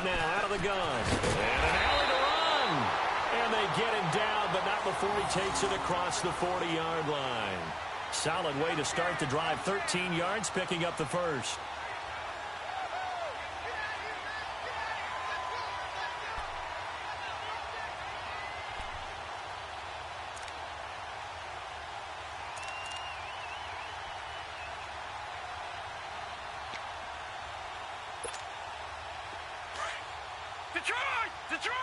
now out of the gun. And an alley to run. And they get him down, but not before he takes it across the 40-yard line. Solid way to start the drive. 13 yards, picking up the first. Detroit!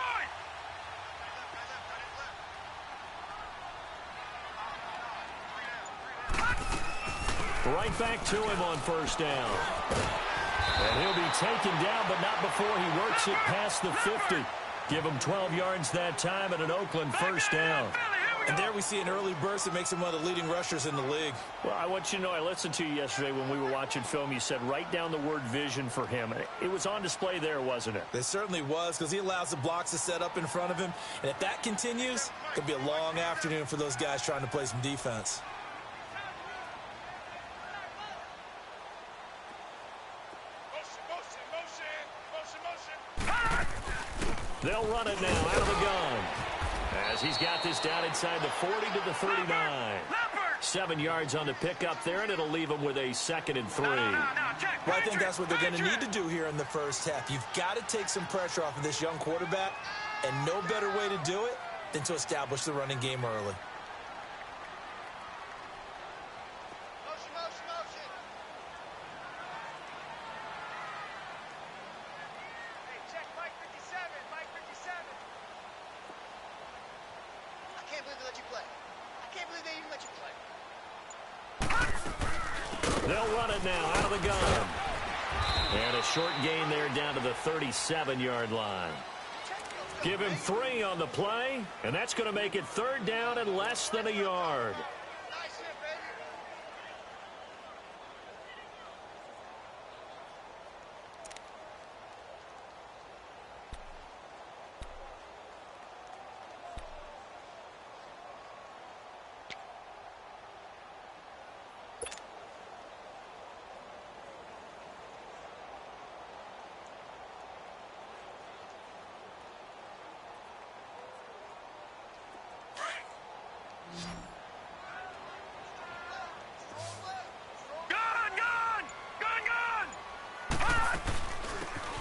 Right back to him on first down. And he'll be taken down, but not before he works it past the 50. Give him 12 yards that time and an Oakland first down. And there we see an early burst that makes him one of the leading rushers in the league. Well, I want you to know, I listened to you yesterday when we were watching film. You said write down the word vision for him. It was on display there, wasn't it? It certainly was, because he allows the blocks to set up in front of him. And if that continues, it could be a long afternoon for those guys trying to play some defense. They'll run it now out of the gun. As he's got this down inside the 40 to the 39. 7 yards on the pickup there, and it'll leave him with a 2nd and 3. Well, I think that's what they're going to need to do here in the first half. You've got to take some pressure off of this young quarterback, and no better way to do it than to establish the running game early. They'll run it now out of the gun. And a short gain there down to the 37-yard line. Give him 3 on the play, and that's going to make it 3rd down and less than a yard.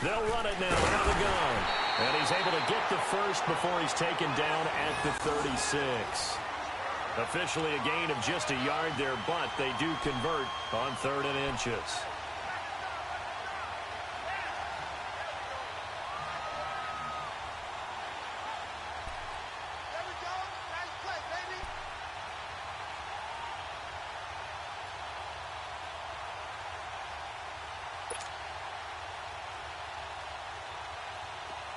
They'll run it now out of the gun. And he's able to get the first before he's taken down at the 36. Officially a gain of just a yard there, but they do convert on 3rd and inches.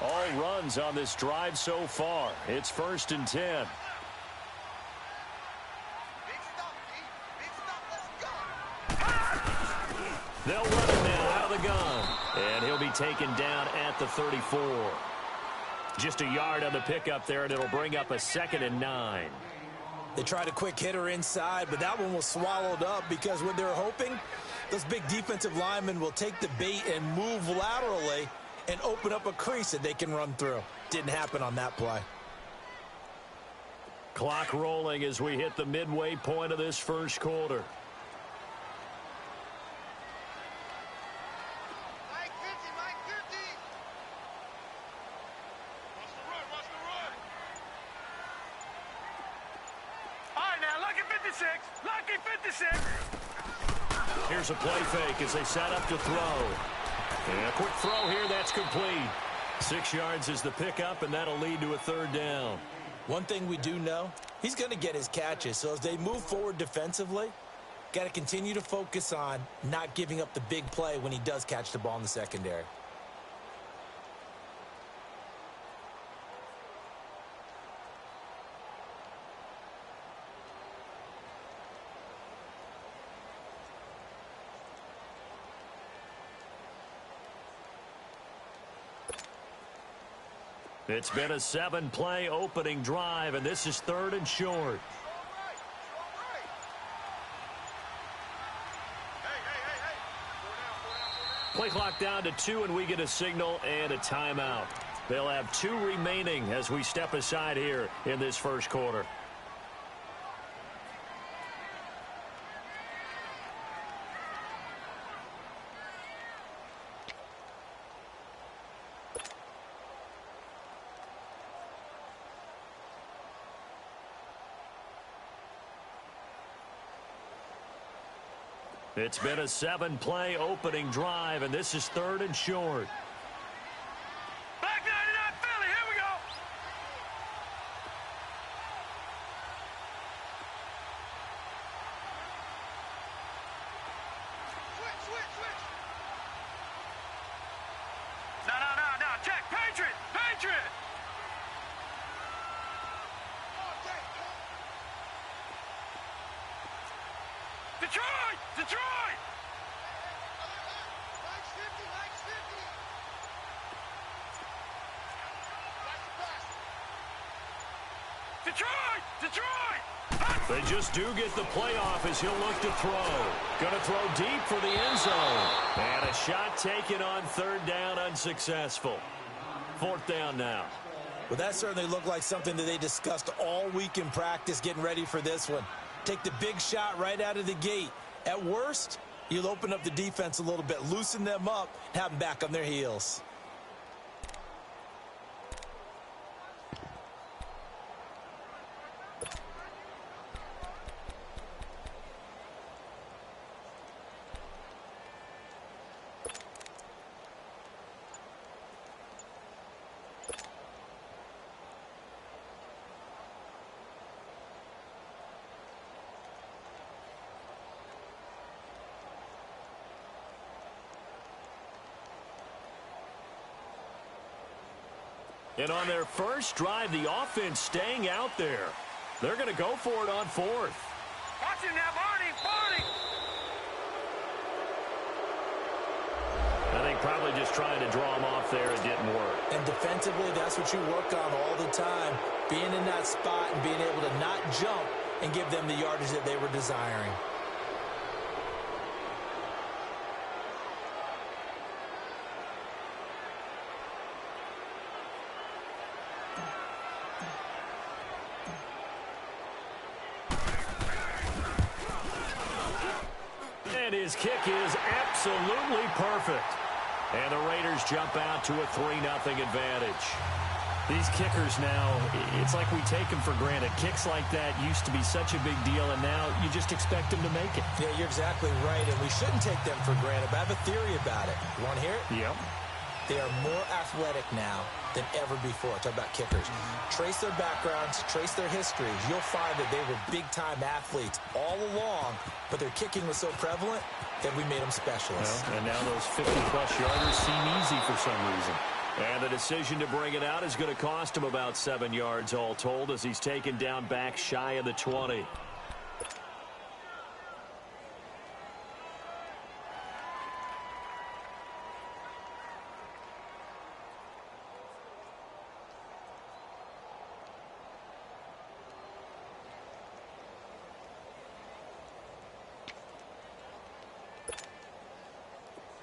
All runs on this drive so far. It's 1st and 10. They'll run it now out of the gun. And he'll be taken down at the 34. Just a yard on the pickup there, and it'll bring up a 2nd and 9. They tried a quick hitter inside, but that one was swallowed up because what they're hoping, those big defensive linemen will take the bait and move laterally and open up a crease that they can run through. Didn't happen on that play. Clock rolling as we hit the midway point of this first quarter. Here's a play fake as they set up to throw. And a quick throw here, that's complete. 6 yards is the pickup, and that'll lead to a 3rd down. One thing we do know, he's going to get his catches. So as they move forward defensively, got to continue to focus on not giving up the big play when he does catch the ball in the secondary. It's been a 7-play opening drive, and this is 3rd and short. Play clock down to 2, and we get a signal and a timeout. They'll have 2 remaining as we step aside here in this first quarter. It's been a 7-play opening drive, and this is 3rd and short. Back 99 Philly, here we go. Switch. No, check, Patriot. Detroit! Detroit! They just do get the playoff as he'll look to throw. Going to throw deep for the end zone. And a shot taken on 3rd down, unsuccessful. 4th down now. Well, that certainly looked like something that they discussed all week in practice getting ready for this one. Take the big shot right out of the gate. At worst, you'll open up the defense a little bit, loosen them up, and have them back on their heels. And on their first drive, the offense staying out there. They're going to go for it on 4th. Watch him now, Barney! I think probably just trying to draw him off there. It didn't work. And defensively, that's what you work on all the time. Being in that spot and being able to not jump and give them the yardage that they were desiring. And his kick is absolutely perfect. And the Raiders jump out to a 3-0 advantage. These kickers now, it's like we take them for granted. Kicks like that used to be such a big deal, and now you just expect them to make it. Yeah, you're exactly right, and we shouldn't take them for granted, but I have a theory about it. You want to hear it? Yep. They are more athletic now than ever before. Talk about kickers. Trace their backgrounds, trace their histories. You'll find that they were big-time athletes all along, but their kicking was so prevalent that we made them specialists. Well, and now those 50-plus yarders seem easy for some reason. And the decision to bring it out is going to cost him about 7 yards all told as he's taken down back shy of the 20.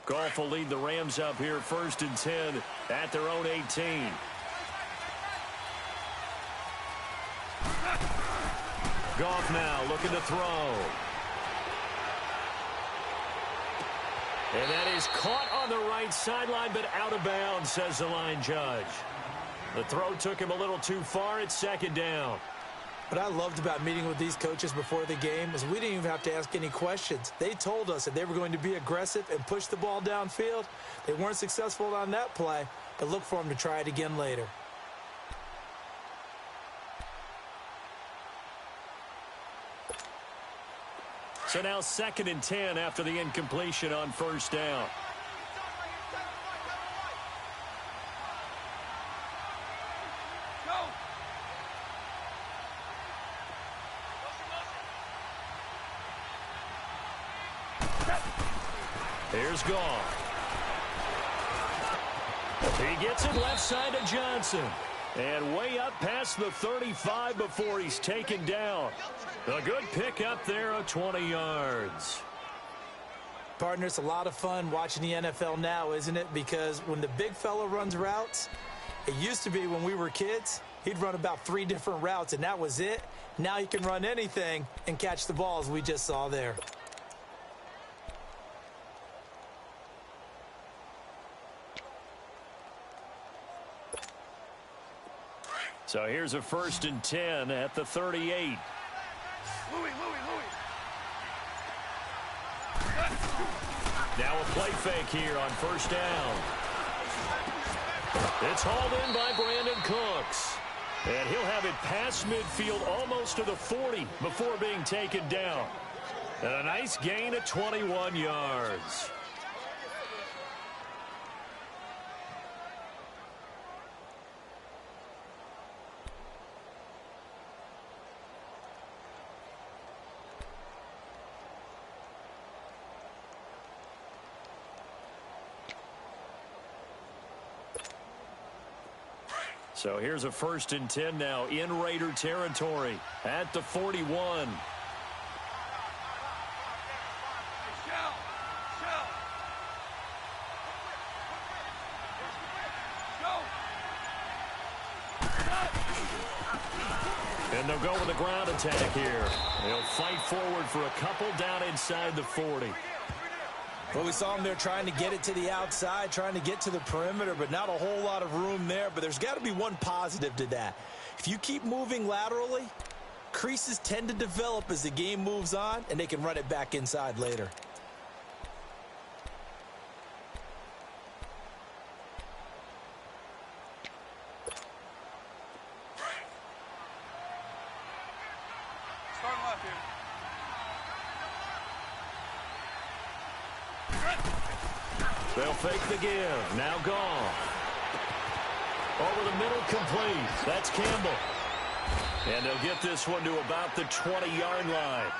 Goff will lead the Rams up here 1st and 10 at their own 18. Goff now looking to throw. And that is caught on the right sideline, but out of bounds, says the line judge. The throw took him a little too far. It's 2nd down. What I loved about meeting with these coaches before the game is we didn't even have to ask any questions. They told us that they were going to be aggressive and push the ball downfield. They weren't successful on that play, but look for them to try it again later. So now 2nd and 10 after the incompletion on 1st down. Here's Goff. He gets it left side to Johnson. And way up past the 35 before he's taken down. A good pick up there of 20 yards. Partner, it's a lot of fun watching the NFL now, isn't it? Because when the big fella runs routes, it used to be when we were kids, he'd run about 3 different routes, and that was it. Now he can run anything and catch the balls we just saw there. So here's a 1st and 10 at the 38. Now a play fake here on 1st down. It's hauled in by Brandon Cooks. And he'll have it past midfield almost to the 40 before being taken down. And a nice gain of 21 yards. So here's a 1st and 10 now in Raider territory at the 41. And they'll go with a ground attack here. They'll fight forward for a couple down inside the 40. Well, we saw him there trying to get it to the outside, trying to get to the perimeter, but not a whole lot of room there. But there's got to be one positive to that. If you keep moving laterally, creases tend to develop as the game moves on, and they can run it back inside later. They'll fake the give. Now gone. Over the middle, complete. That's Campbell. And they'll get this one to about the 20-yard line.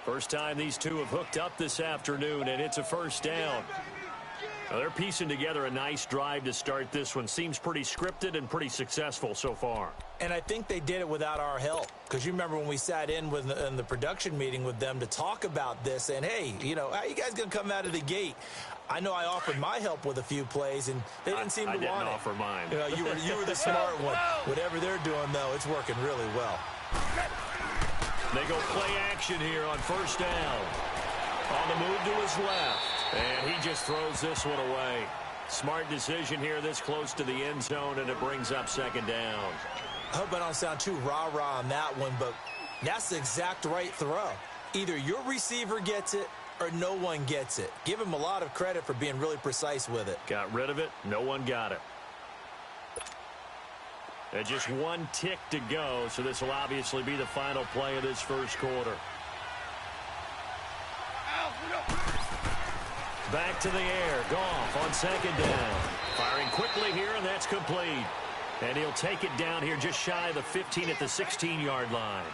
First time these two have hooked up this afternoon, and it's a 1st down. Now they're piecing together a nice drive to start this one. Seems pretty scripted and pretty successful so far. And I think they did it without our help. Because you remember when we sat in the production meeting with them to talk about this, and hey, you know, how you guys going to come out of the gate? I know I offered my help with a few plays, and they didn't seem to want it. I didn't offer mine. You know, you were the smart one. Whatever they're doing, though, it's working really well. They go play action here on 1st down. On the move to his left. And he just throws this one away. Smart decision here this close to the end zone, and it brings up 2nd down. I hope I don't sound too rah-rah on that one, but that's the exact right throw. Either your receiver gets it or no one gets it. Give him a lot of credit for being really precise with it. Got rid of it. No one got it. And just 1 tick to go, so this will obviously be the final play of this 1st quarter. Back to the air. Goff on 2nd down. Firing quickly here, and that's complete. And he'll take it down here just shy of the 15 at the 16-yard line.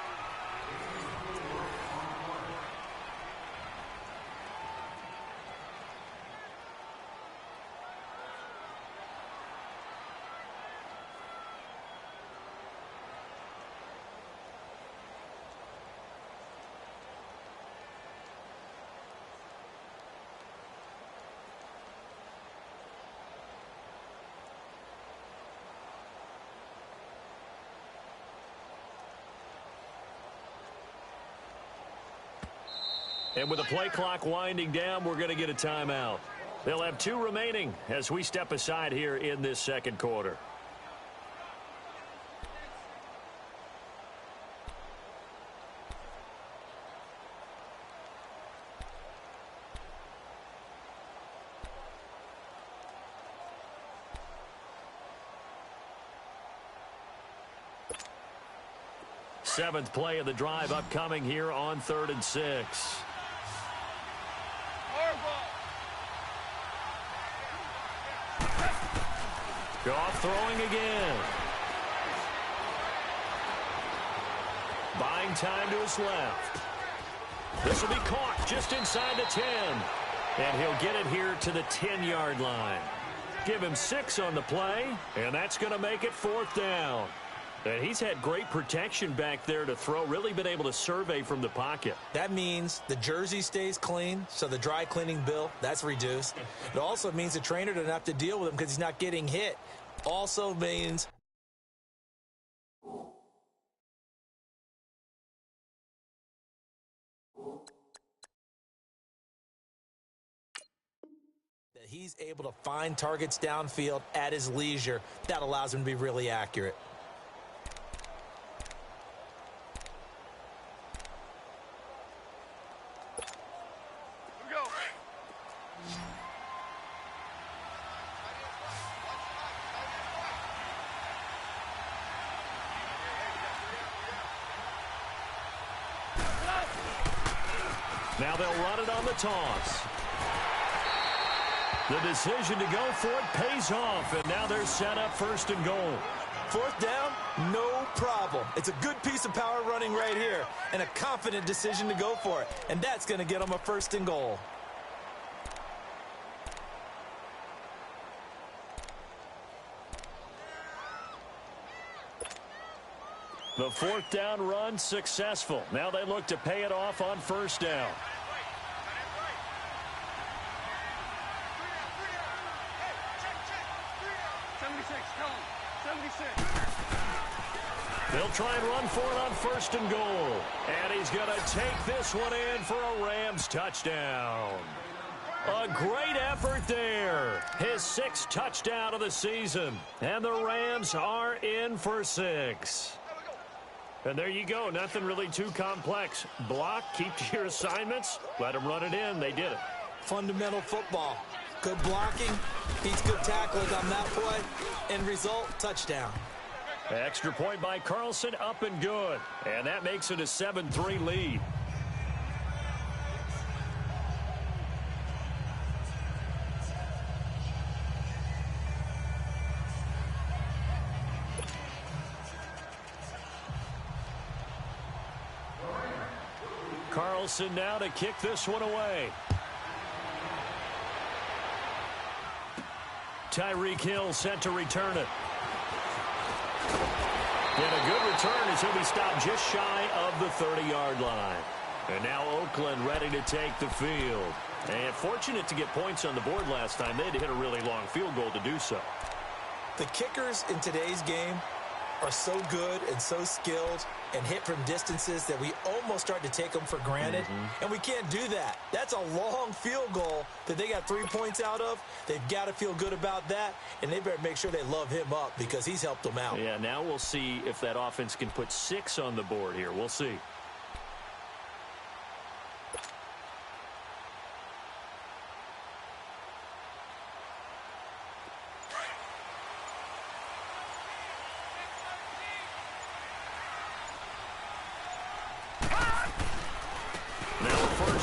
And with the play clock winding down, we're going to get a timeout. They'll have 2 remaining as we step aside here in this 2nd quarter. Seventh play of the drive upcoming here on 3rd and 6. Goff throwing again. Buying time to his left. This will be caught just inside the 10. And he'll get it here to the 10-yard line. Give him 6 on the play, and that's going to make it 4th down. And he's had great protection back there to throw, really been able to survey from the pocket. That means the jersey stays clean, so the dry cleaning bill, that's reduced. It also means the trainer doesn't have to deal with him because he's not getting hit. Also means that he's able to find targets downfield at his leisure. That allows him to be really accurate. Now they'll run it on the toss. The decision to go for it pays off, and now they're set up first and goal. Fourth down, no problem. It's a good piece of power running right here and a confident decision to go for it, and that's going to get them a first and goal. The fourth down run successful. Now they look to pay it off on first down. They'll try and run for it on first and goal. And he's going to take this one in for a Rams touchdown. A great effort there. His sixth touchdown of the season. And the Rams are in for 6. And there you go. Nothing really too complex. Block, keep to your assignments, let them run it in. They did it. Fundamental football. Good blocking, beats good tackling on that play. End result, touchdown. Extra point by Carlson, up and good. And that makes it a 7-3 lead. Carlson now to kick this one away. Tyreek Hill set to return it. And a good return as he'll be stopped just shy of the 30-yard line. And now Oakland ready to take the field. And fortunate to get points on the board last time. They had to hit a really long field goal to do so. The kickers in today's game are so good and so skilled and hit from distances that we almost start to take them for granted. And we can't do that. That's a long field goal that they got 3 points out of. They've got to feel good about that, and they better make sure they love him up because he's helped them out. Yeah, now we'll see if that offense can put 6 on the board here. We'll see.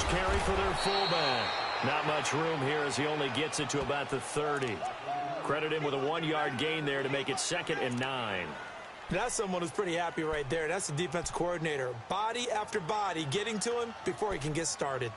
Carry for their fullback. Not much room here as he only gets it to about the 30. Credit him with a 1-yard gain there to make it 2nd and 9. That's someone who's pretty happy right there. That's the defensive coordinator. Body after body getting to him before he can get started.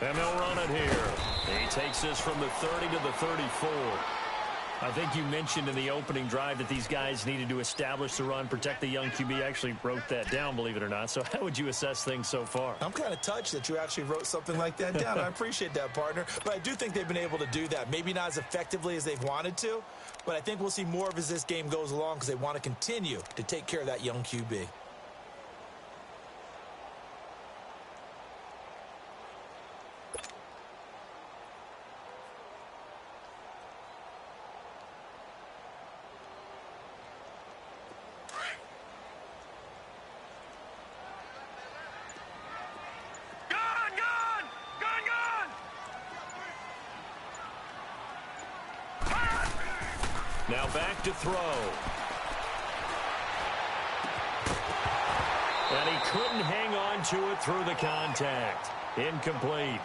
And they'll run it here. He takes this from the 30 to the 34. I think you mentioned in the opening drive that these guys needed to establish the run, protect the young QB. Actually wrote that down, believe it or not. So how would you assess things so far? I'm kind of touched that you actually wrote something like that down. I appreciate that, partner. But I do think they've been able to do that. Maybe not as effectively as they've wanted to, but I think we'll see more of as this game goes along because they want to continue to take care of that young QB. Go! Now back to throw. And he couldn't hang on to it through the contact. Incomplete.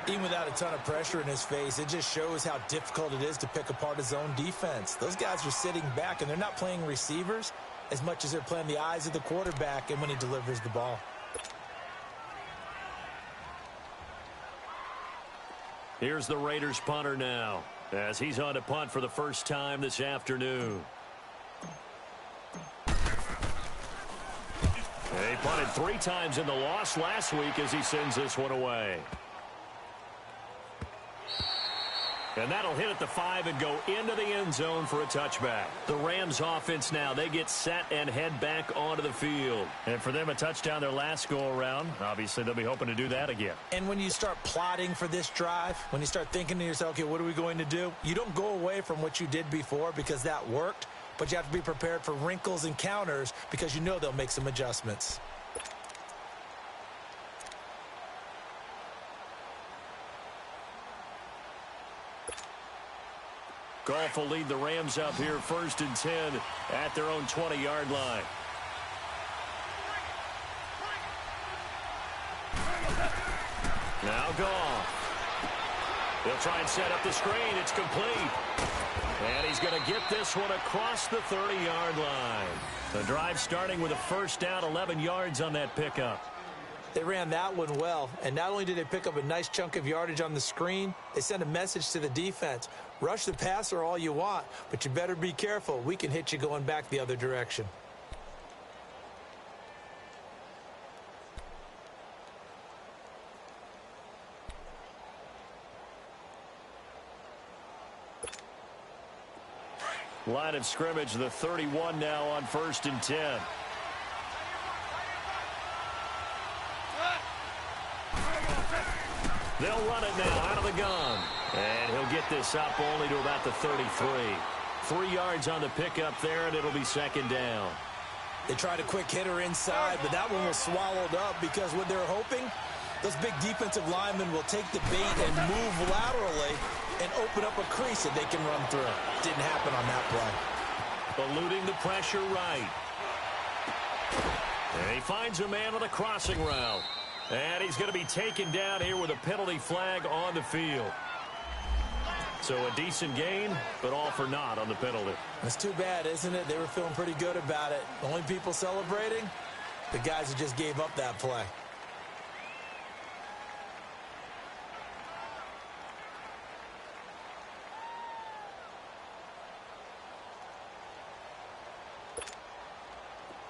Even without a ton of pressure in his face, it just shows how difficult it is to pick apart his own defense. Those guys are sitting back, and they're not playing receivers as much as they're playing the eyes of the quarterback and when he delivers the ball. Here's the Raiders punter now, as he's on to punt for the first time this afternoon. He punted 3 times in the loss last week as he sends this one away. And that'll hit at the 5 and go into the end zone for a touchback. The Rams offense now, they get set and head back onto the field. And for them, a touchdown their last go-around. Obviously, they'll be hoping to do that again. And when you start plotting for this drive, when you start thinking to yourself, okay, what are we going to do? You don't go away from what you did before because that worked, but you have to be prepared for wrinkles and counters because you know they'll make some adjustments. Goff will lead the Rams up here 1st and 10 at their own 20-yard line. Now Goff. He'll try and set up the screen. It's complete. And he's going to get this one across the 30-yard line. The drive starting with a first down, 11 yards on that pickup. They ran that one well, and not only did they pick up a nice chunk of yardage on the screen, they sent a message to the defense. Rush the passer all you want, but you better be careful. We can hit you going back the other direction. Line of scrimmage, the 31 now on 1st and 10. They'll run it now out of the gun. And he'll get this up only to about the 33. 3 yards on the pickup there, and it'll be 2nd down. They tried a quick hitter inside, but that one was swallowed up because what they're hoping, those big defensive linemen will take the bait and move laterally and open up a crease that they can run through. Didn't happen on that play. Eluding the pressure right. And he finds a man on a crossing route. And he's going to be taken down here with a penalty flag on the field. So a decent gain, but all for naught on the penalty. That's too bad, isn't it? They were feeling pretty good about it. The only people celebrating, the guys who just gave up that play.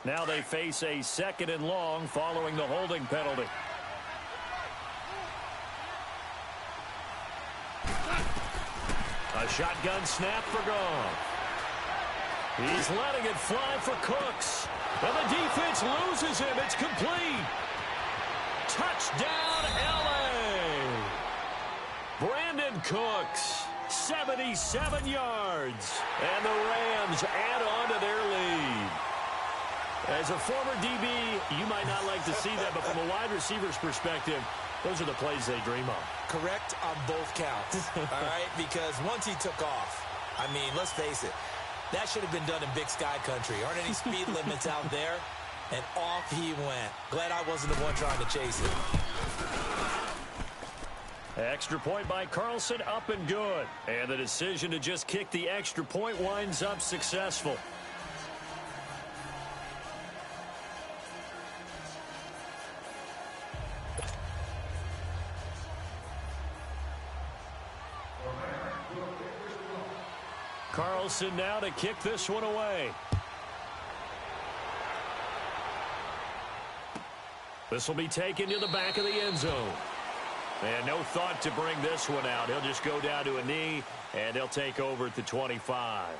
Now they face a 2nd and long following the holding penalty. A shotgun snap for Goff. He's letting it fly for Cooks. And the defense loses him. It's complete. Touchdown, L.A. Brandon Cooks, 77 yards. And the Rams add on to their lead. As a former DB, you might not like to see that, but from a wide receiver's perspective, those are the plays they dream of. Correct on both counts, all right? Because once he took off, I mean, let's face it, that should have been done in Big Sky Country. Aren't any speed limits out there? And off he went. Glad I wasn't the one trying to chase it. Extra point by Carlson, up and good. And the decision to just kick the extra point winds up successful. Carlson now to kick this one away. This will be taken to the back of the end zone. And no thought to bring this one out. He'll just go down to a knee, and they'll take over at the 25.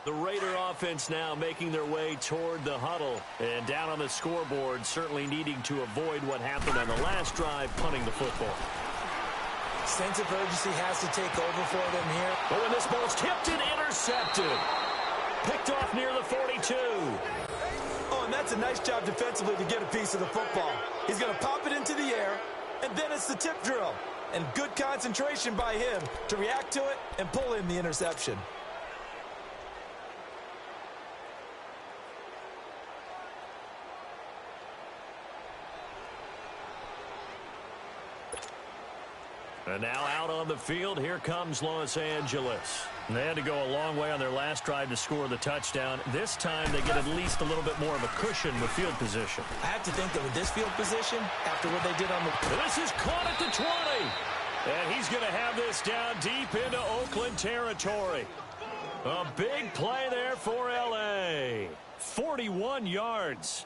The Raider offense now making their way toward the huddle. And down on the scoreboard, certainly needing to avoid what happened on the last drive, punting the football. Sense of urgency has to take over for them here. But when this ball's tipped and intercepted. Picked off near the 42. Oh, and that's a nice job defensively to get a piece of the football. He's going to pop it into the air, and then it's the tip drill. And good concentration by him to react to it and pull in the interception. And now out on the field, here comes Los Angeles. They had to go a long way on their last drive to score the touchdown. This time they get at least a little bit more of a cushion with field position. I have to think that with this field position, after what they did on the... This is caught at the 20. And he's going to have this down deep into Oakland territory. A big play there for L.A. 41 yards.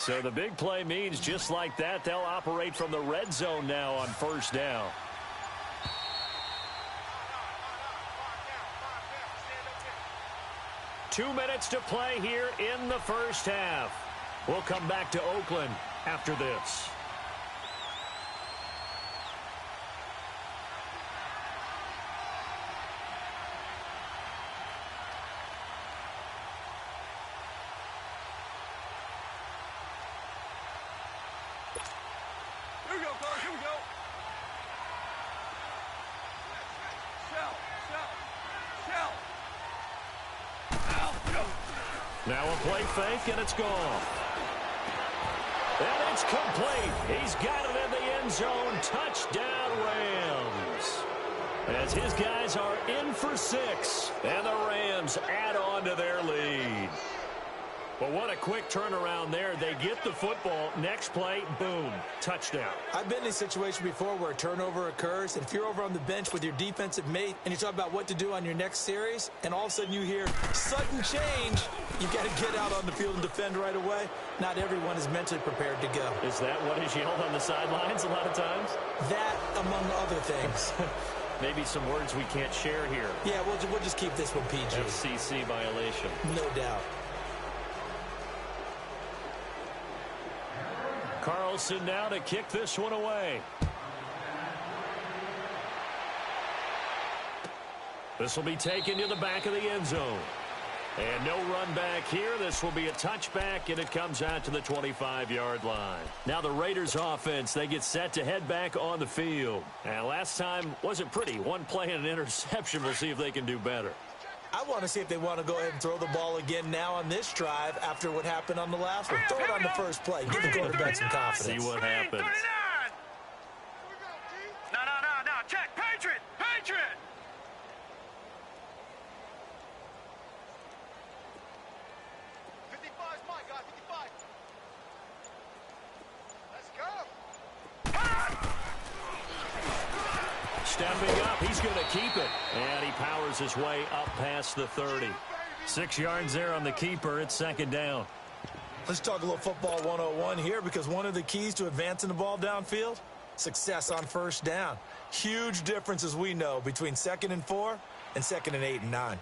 So the big play means just like that, they'll operate from the red zone now on first down. Two minutes to play here in the first half. We'll come back to Oakland after this. Now a play fake, and it's gone. And it's complete. He's got it in the end zone. Touchdown, Rams. As his guys are in for 6. And the Rams add on to their lead. But what a quick turnaround there. They get the football. Next play, boom, touchdown. I've been in a situation before where a turnover occurs, and if you're over on the bench with your defensive mate and you talk about what to do on your next series, and all of a sudden you hear sudden change, you got to get out on the field and defend right away. Not everyone is mentally prepared to go. Is that what is yelled on the sidelines a lot of times? That, among other things. Maybe some words we can't share here. Yeah, we'll just keep this one PG. FCC violation. No doubt. Carlson now to kick this one away. This will be taken to the back of the end zone. And no run back here. This will be a touchback, and it comes out to the 25-yard line. Now the Raiders offense, they get set to head back on the field. And last time wasn't pretty. One play and an interception. We'll see if they can do better. I want to see if they want to go ahead and throw the ball again now on this drive after what happened on the last one. Throw it on the first play. Give the quarterback some confidence. See what happens. No. Check. Patriot. 55 is mine, guys. 55. Let's go. Stepping up, he's going to keep it. And he powers his way up past the 30. 6 yards there on the keeper. It's second down. Let's talk a little football 101 here, because one of the keys to advancing the ball downfield, success on first down. Huge difference, as we know, between 2nd and 4 and 2nd and 8 and 9.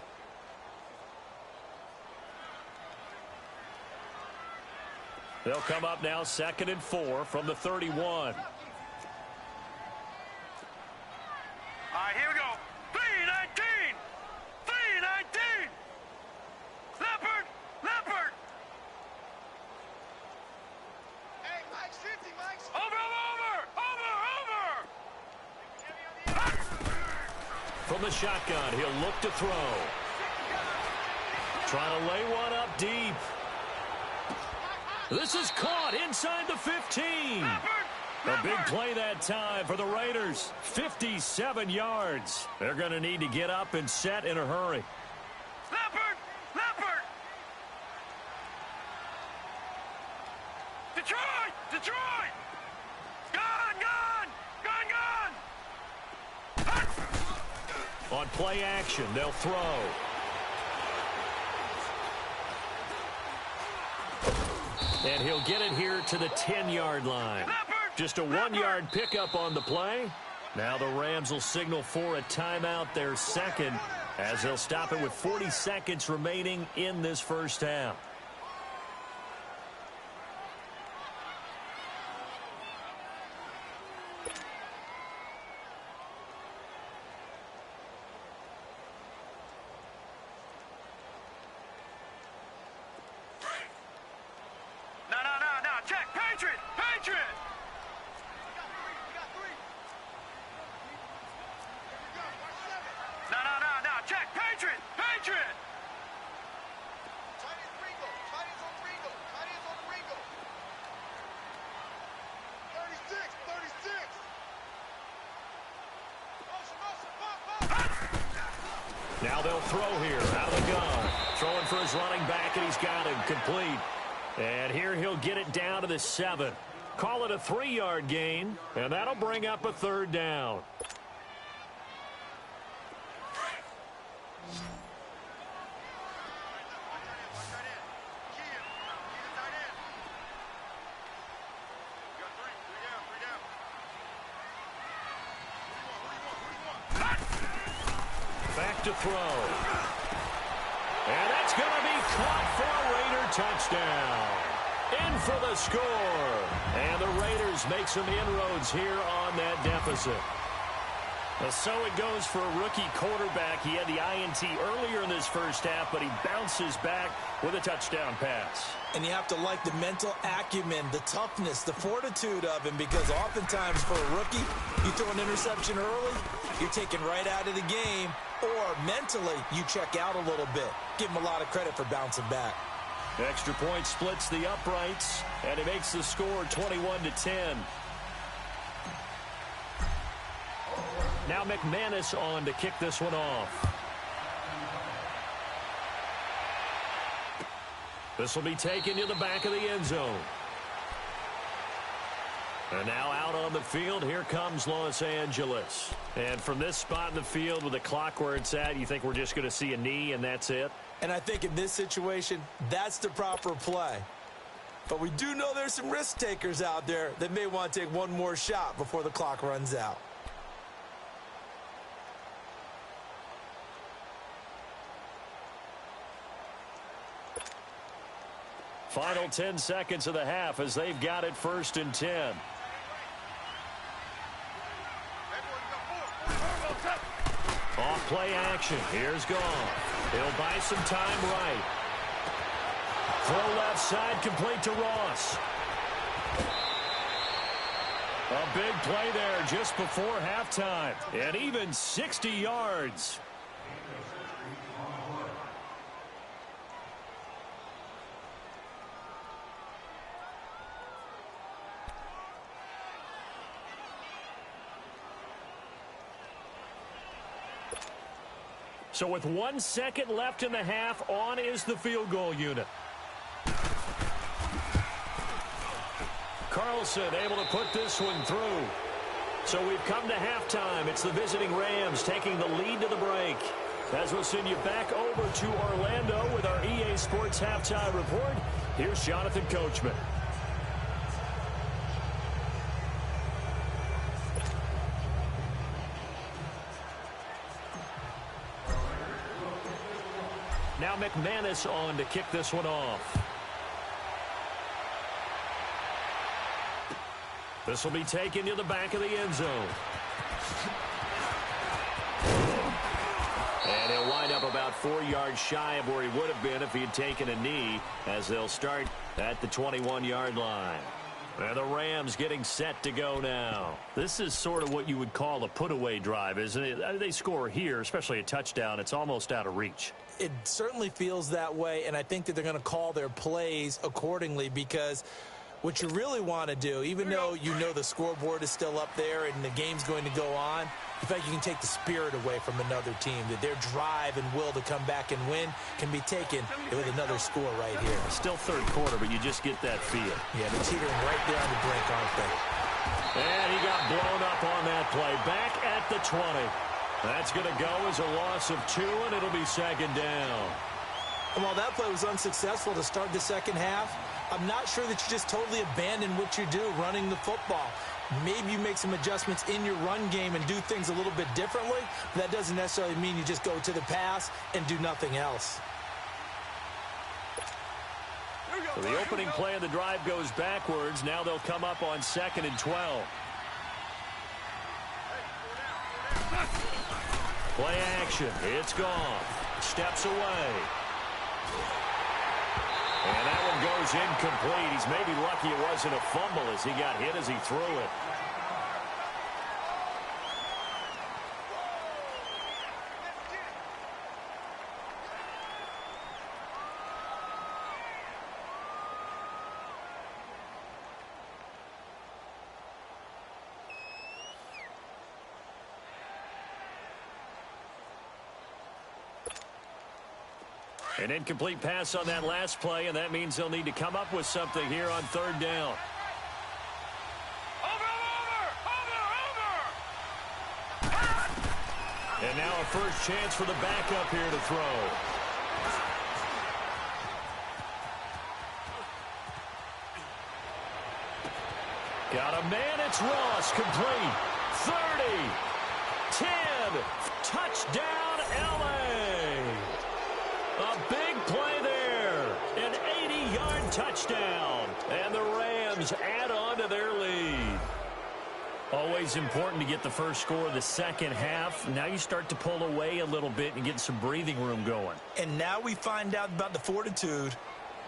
They'll come up now 2nd and 4 from the 31. All right, here we go. 3-19. Leopard. Hey, Mike, Cincy, Mike. Over. From the shotgun, he'll look to throw. Trying to lay one up deep. This is caught inside the 15. A big play that time for the Raiders. 57 yards. They're going to need to get up and set in a hurry. Leopard. Detroit. On play action, they'll throw. And he'll get it here to the 10-yard line. Just a 1-yard pickup on the play. Now the Rams will signal for a timeout, their second, as they'll stop it with 40 seconds remaining in this first half. No. Check. Patriot. Patriot. We got three. Here we go. Watch seven. No. Check. Patriot. Patriot. Tight ends Ringo. Tight ends on Ringo. Tight ends on Ringo. 36. Motion. Now they'll throw here out of the gun. Throwing for his running back, and he's got him complete. And here he'll get it down to the 7. Call it a 3-yard gain, and that'll bring up a third down. Watch right in. Key him. Key the tight end. You got three. Three down. Who do you want? Back to throw. And that's going to be caught for a Raider touchdown. In for the score. And the Raiders make some inroads here on that deficit. So it goes for a rookie quarterback. He had the INT earlier in this first half, but he bounces back with a touchdown pass. And you have to like the mental acumen, the toughness, the fortitude of him, because oftentimes for a rookie, you throw an interception early, you're taken right out of the game, or mentally you check out a little bit. Give him a lot of credit for bouncing back. Extra point splits the uprights, and it makes the score 21-10. Now McManus on to kick this one off. This will be taken to the back of the end zone. And now out on the field, here comes Los Angeles. And from this spot in the field with the clock where it's at, you think we're just going to see a knee and that's it? And I think in this situation, that's the proper play. But we do know there's some risk takers out there that may want to take one more shot before the clock runs out. Final 10 seconds of the half as they've got it 1st and 10. Off play action. Here's Goff. He'll buy some time right. Throw left side complete to Ross. A big play there just before halftime. And even 60 yards. So with 1 second left in the half, on is the field goal unit. Carlson able to put this one through. So we've come to halftime. It's the visiting Rams taking the lead to the break. As we'll send you back over to Orlando with our EA Sports Halftime Report, here's Jonathan Coachman. Now McManus on to kick this one off. This will be taken to the back of the end zone. And he'll wind up about 4 yards shy of where he would have been if he had taken a knee, as they'll start at the 21-yard line. And the Rams getting set to go now. This is sort of what you would call a put-away drive, isn't it? They score here, especially a touchdown. It's almost out of reach. It certainly feels that way, and I think that they're going to call their plays accordingly, because what you really want to do, even though you know the scoreboard is still up there and the game's going to go on, in fact, you can take the spirit away from another team, that their drive and will to come back and win can be taken with another score right here. Still third quarter, but you just get that feel. Yeah, they're teetering right there on the brink, aren't they? And he got blown up on that play. Back at the 20. That's going to go as a loss of 2, and it'll be second down. And while that play was unsuccessful to start the second half, I'm not sure that you just totally abandon what you do running the football. Maybe you make some adjustments in your run game and do things a little bit differently. But that doesn't necessarily mean you just go to the pass and do nothing else. So the opening play of the drive goes backwards. Now they'll come up on 2nd and 12. Play action. It's gone. Steps away. And that one goes incomplete. He's maybe lucky it wasn't a fumble as he got hit as he threw it. An incomplete pass on that last play, and that means they'll need to come up with something here on 3rd down. And now a first chance for the backup here to throw. Got a man, it's Ross, complete. 30, 10, touchdown LA. A big play there, an 80-yard touchdown, and the Rams add on to their lead. Always important to get the first score of the second half. Now you start to pull away a little bit and get some breathing room going. And now we find out about the fortitude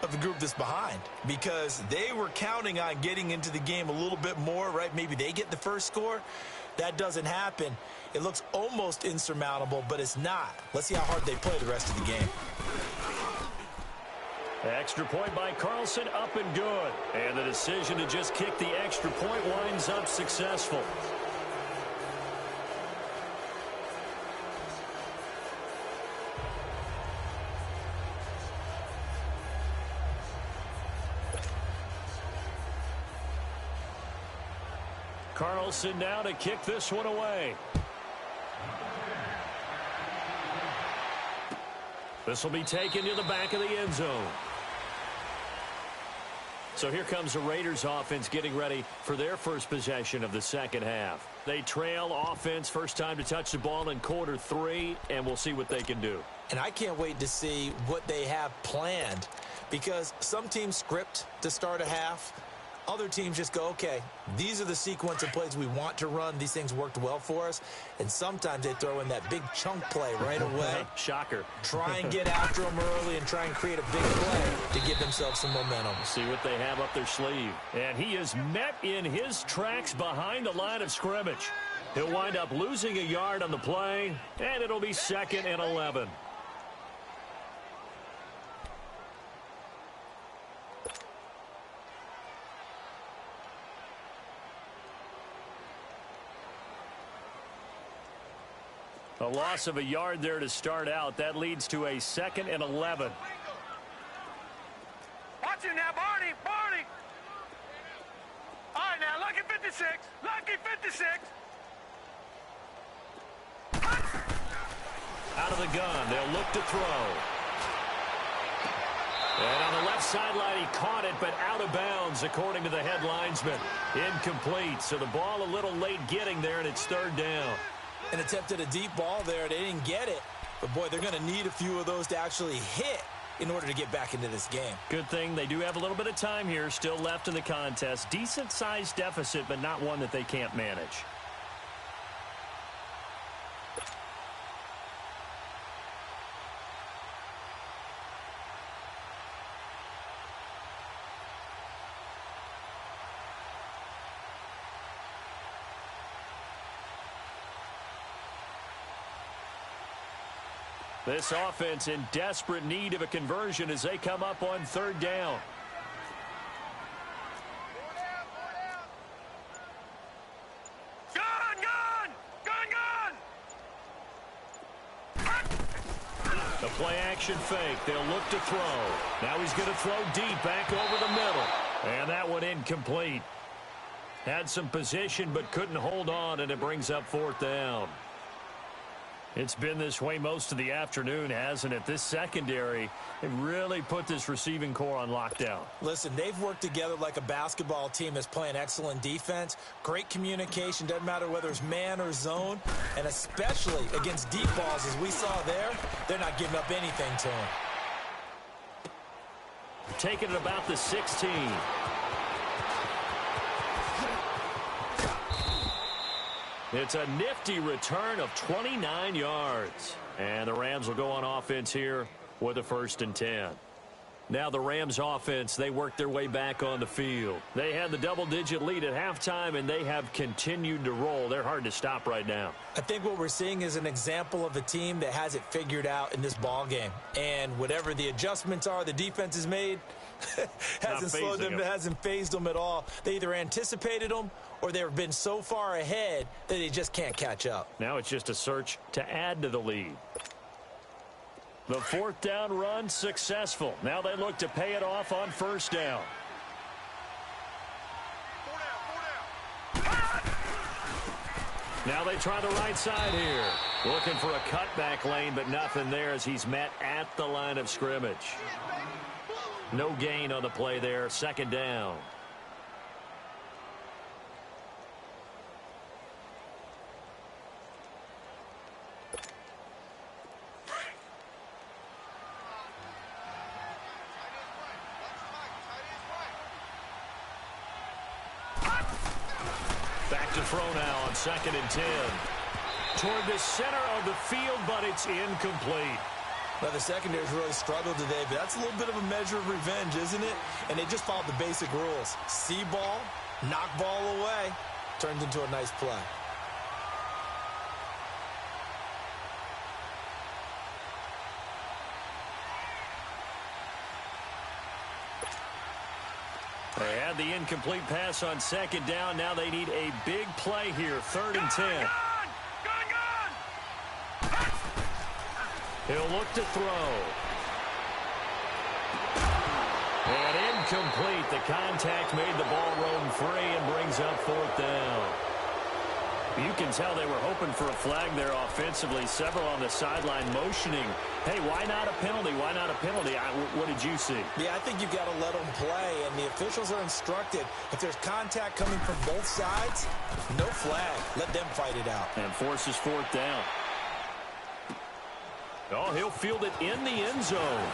of the group that's behind, because they were counting on getting into the game a little bit more, right? Maybe they get the first score. That doesn't happen. It looks almost insurmountable, but it's not. Let's see how hard they play the rest of the game. Extra point by Carlson, up and good. And the decision to just kick the extra point winds up successful. Carlson now to kick this one away. This will be taken to the back of the end zone. So here comes the Raiders offense getting ready for their first possession of the second half. They trail offense, first time to touch the ball in quarter 3, and we'll see what they can do. And I can't wait to see what they have planned, because some teams script to start a half. Other teams just go, okay, these are the sequence of plays we want to run. These things worked well for us. And sometimes they throw in that big chunk play right away. Shocker. Try and get after them early and try and create a big play to give themselves some momentum. See what they have up their sleeve. And he is met in his tracks behind the line of scrimmage. He'll wind up losing a yard on the play, and it'll be 2nd and 11. A loss of a yard there to start out. That leads to a 2nd and 11. Watch it now, Barney, Barney. All right, now, lucky 56, lucky 56. Out of the gun, they'll look to throw. And on the left sideline, he caught it, but out of bounds, according to the head linesman. Incomplete, so the ball a little late getting there, and it's 3rd down. And attempted a deep ball there. They didn't get it. But, boy, they're going to need a few of those to actually hit in order to get back into this game. Good thing they do have a little bit of time here still left in the contest. Decent-sized deficit, but not one that they can't manage. This offense in desperate need of a conversion as they come up on 3rd down. Gun, gun, gun, gun. The play action fake. They'll look to throw. Now he's going to throw deep back over the middle. And that one incomplete. Had some position but couldn't hold on, and it brings up 4th down. It's been this way most of the afternoon, hasn't it? This secondary, they really put this receiving core on lockdown. Listen, they've worked together like a basketball team that's playing excellent defense. Great communication, doesn't matter whether it's man or zone. And especially against deep balls, as we saw there, they're not giving up anything to them. Taking it about the 16. It's a nifty return of 29 yards. And the Rams will go on offense here with a 1st and 10. Now the Rams offense, they work their way back on the field. They had the double-digit lead at halftime, and they have continued to roll. They're hard to stop right now. I think what we're seeing is an example of a team that has it figured out in this ball game. And whatever the adjustments are the defense has made, hasn't slowed them, hasn't phased them at all. They either anticipated them or they've been so far ahead that they just can't catch up. Now it's just a search to add to the lead. The 4th down run successful. Now they look to pay it off on 1st down. 4 down. Now they try the right side here. Looking for a cutback lane, but nothing there as he's met at the line of scrimmage. No gain on the play there. 2nd down. Back to throw now on 2nd and 10. Toward the center of the field, but it's incomplete. Now, the secondary's really struggled today, but that's a little bit of a measure of revenge, isn't it? And they just followed the basic rules. See ball, knock ball away, turns into a nice play. They had the incomplete pass on 2nd down. Now they need a big play here. 3rd and 10. He'll look to throw. And incomplete. The contact made the ball roam free and brings up 4th down. You can tell they were hoping for a flag there offensively. Several on the sideline motioning. Hey, why not a penalty? Why not a penalty? What did you see? Yeah, I think you've got to let them play, and the officials are instructed. If there's contact coming from both sides, no flag. Let them fight it out. And forces 4th down. Oh, he'll field it in the end zone.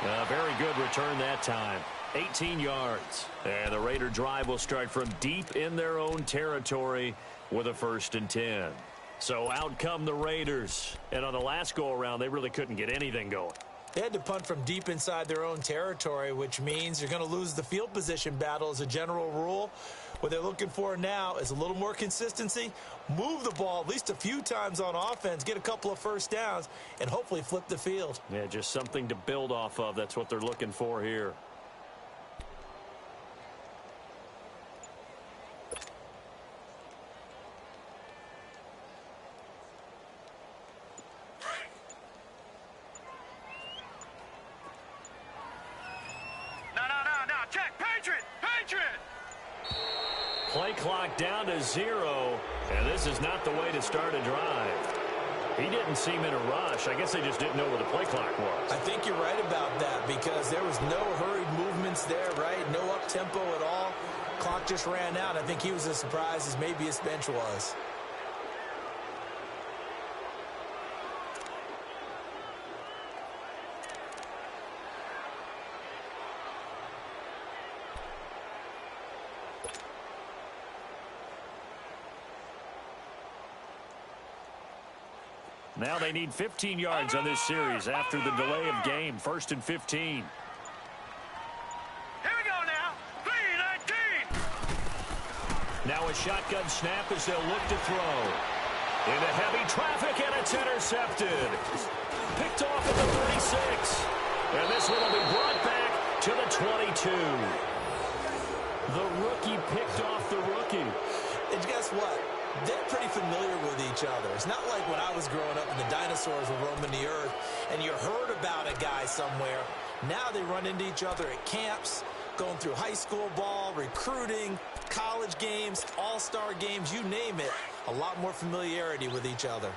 A very good return that time. 18 yards. And the Raider drive will start from deep in their own territory with a 1st and 10. So out come the Raiders. And on the last go-around, they really couldn't get anything going. They had to punt from deep inside their own territory, which means you're going to lose the field position battle as a general rule. What they're looking for now is a little more consistency, move the ball at least a few times on offense, get a couple of 1st downs, and hopefully flip the field. Yeah, just something to build off of. That's what they're looking for here. Play clock down to 0, and this is not the way to start a drive. He didn't seem in a rush. I guess they just didn't know where the play clock was. I think you're right about that because there was no hurried movements there, right? No up-tempo at all. Clock just ran out. I think he was as surprised as maybe his bench was. Now they need 15 yards on this series after the delay of game. 1st and 15. Here we go now. 3-19. Now a shotgun snap as they'll look to throw. Into heavy traffic, and it's intercepted. Picked off at the 36. And this one will be brought back to the 22. The rookie picked off the rookie. And guess what? They're pretty familiar with each other. It's not like when I was growing up and the dinosaurs were roaming the earth and you heard about a guy somewhere. Now they run into each other at camps, going through high school ball, recruiting, college games, all-star games, you name it. A lot more familiarity with each other.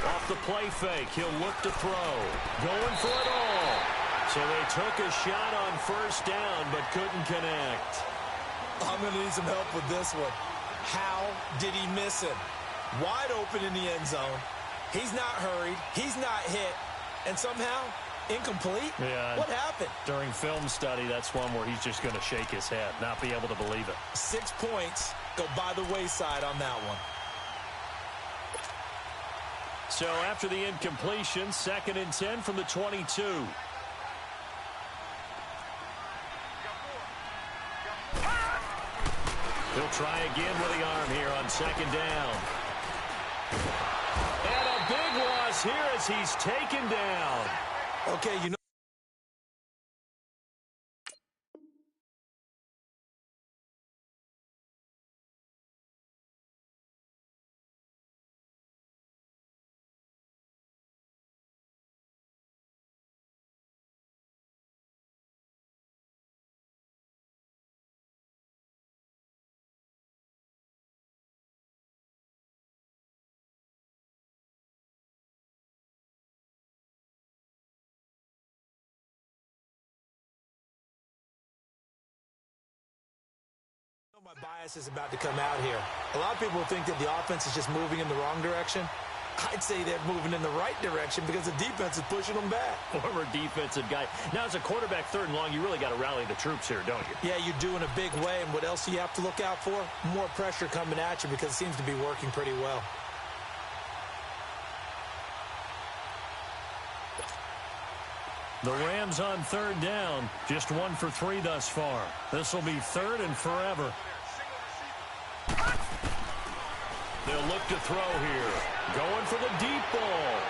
Off the play fake, he'll look to throw. Going for it all. So they took a shot on first down, but couldn't connect. I'm going to need some help with this one. How did he miss him? Wide open in the end zone. He's not hurried. He's not hit. And somehow, incomplete? Yeah. What happened? During film study, that's one where he's just going to shake his head, not be able to believe it. 6 points go by the wayside on that one. So after the incompletion, 2nd and 10 from the 22. He'll try again with the arm here on 2nd down. And a big loss here as he's taken down. Okay, you know. My bias is about to come out here. A lot of people think that the offense is just moving in the wrong direction. I'd say they're moving in the right direction because the defense is pushing them back. Former defensive guy. Now, as a quarterback, 3rd and long, you really got to rally the troops here, don't you? Yeah, you do in a big way. And what else do you have to look out for? More pressure coming at you because it seems to be working pretty well. The Rams on 3rd down. Just 1 for 3 thus far. This will be 3rd and forever. They'll look to throw here. Going for the deep ball.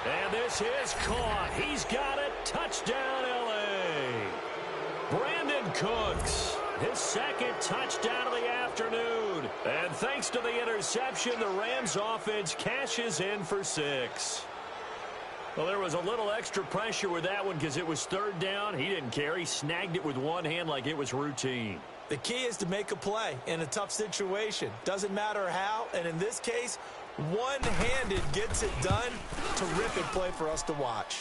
And this is caught. He's got it. Touchdown, L.A. Brandon Cooks. His 2nd touchdown of the afternoon. And thanks to the interception, the Rams offense cashes in for 6. Well, there was a little extra pressure with that one because it was 3rd down. He didn't care. He snagged it with one hand like it was routine. The key is to make a play in a tough situation. Doesn't matter how, and in this case, one-handed gets it done. Terrific play for us to watch.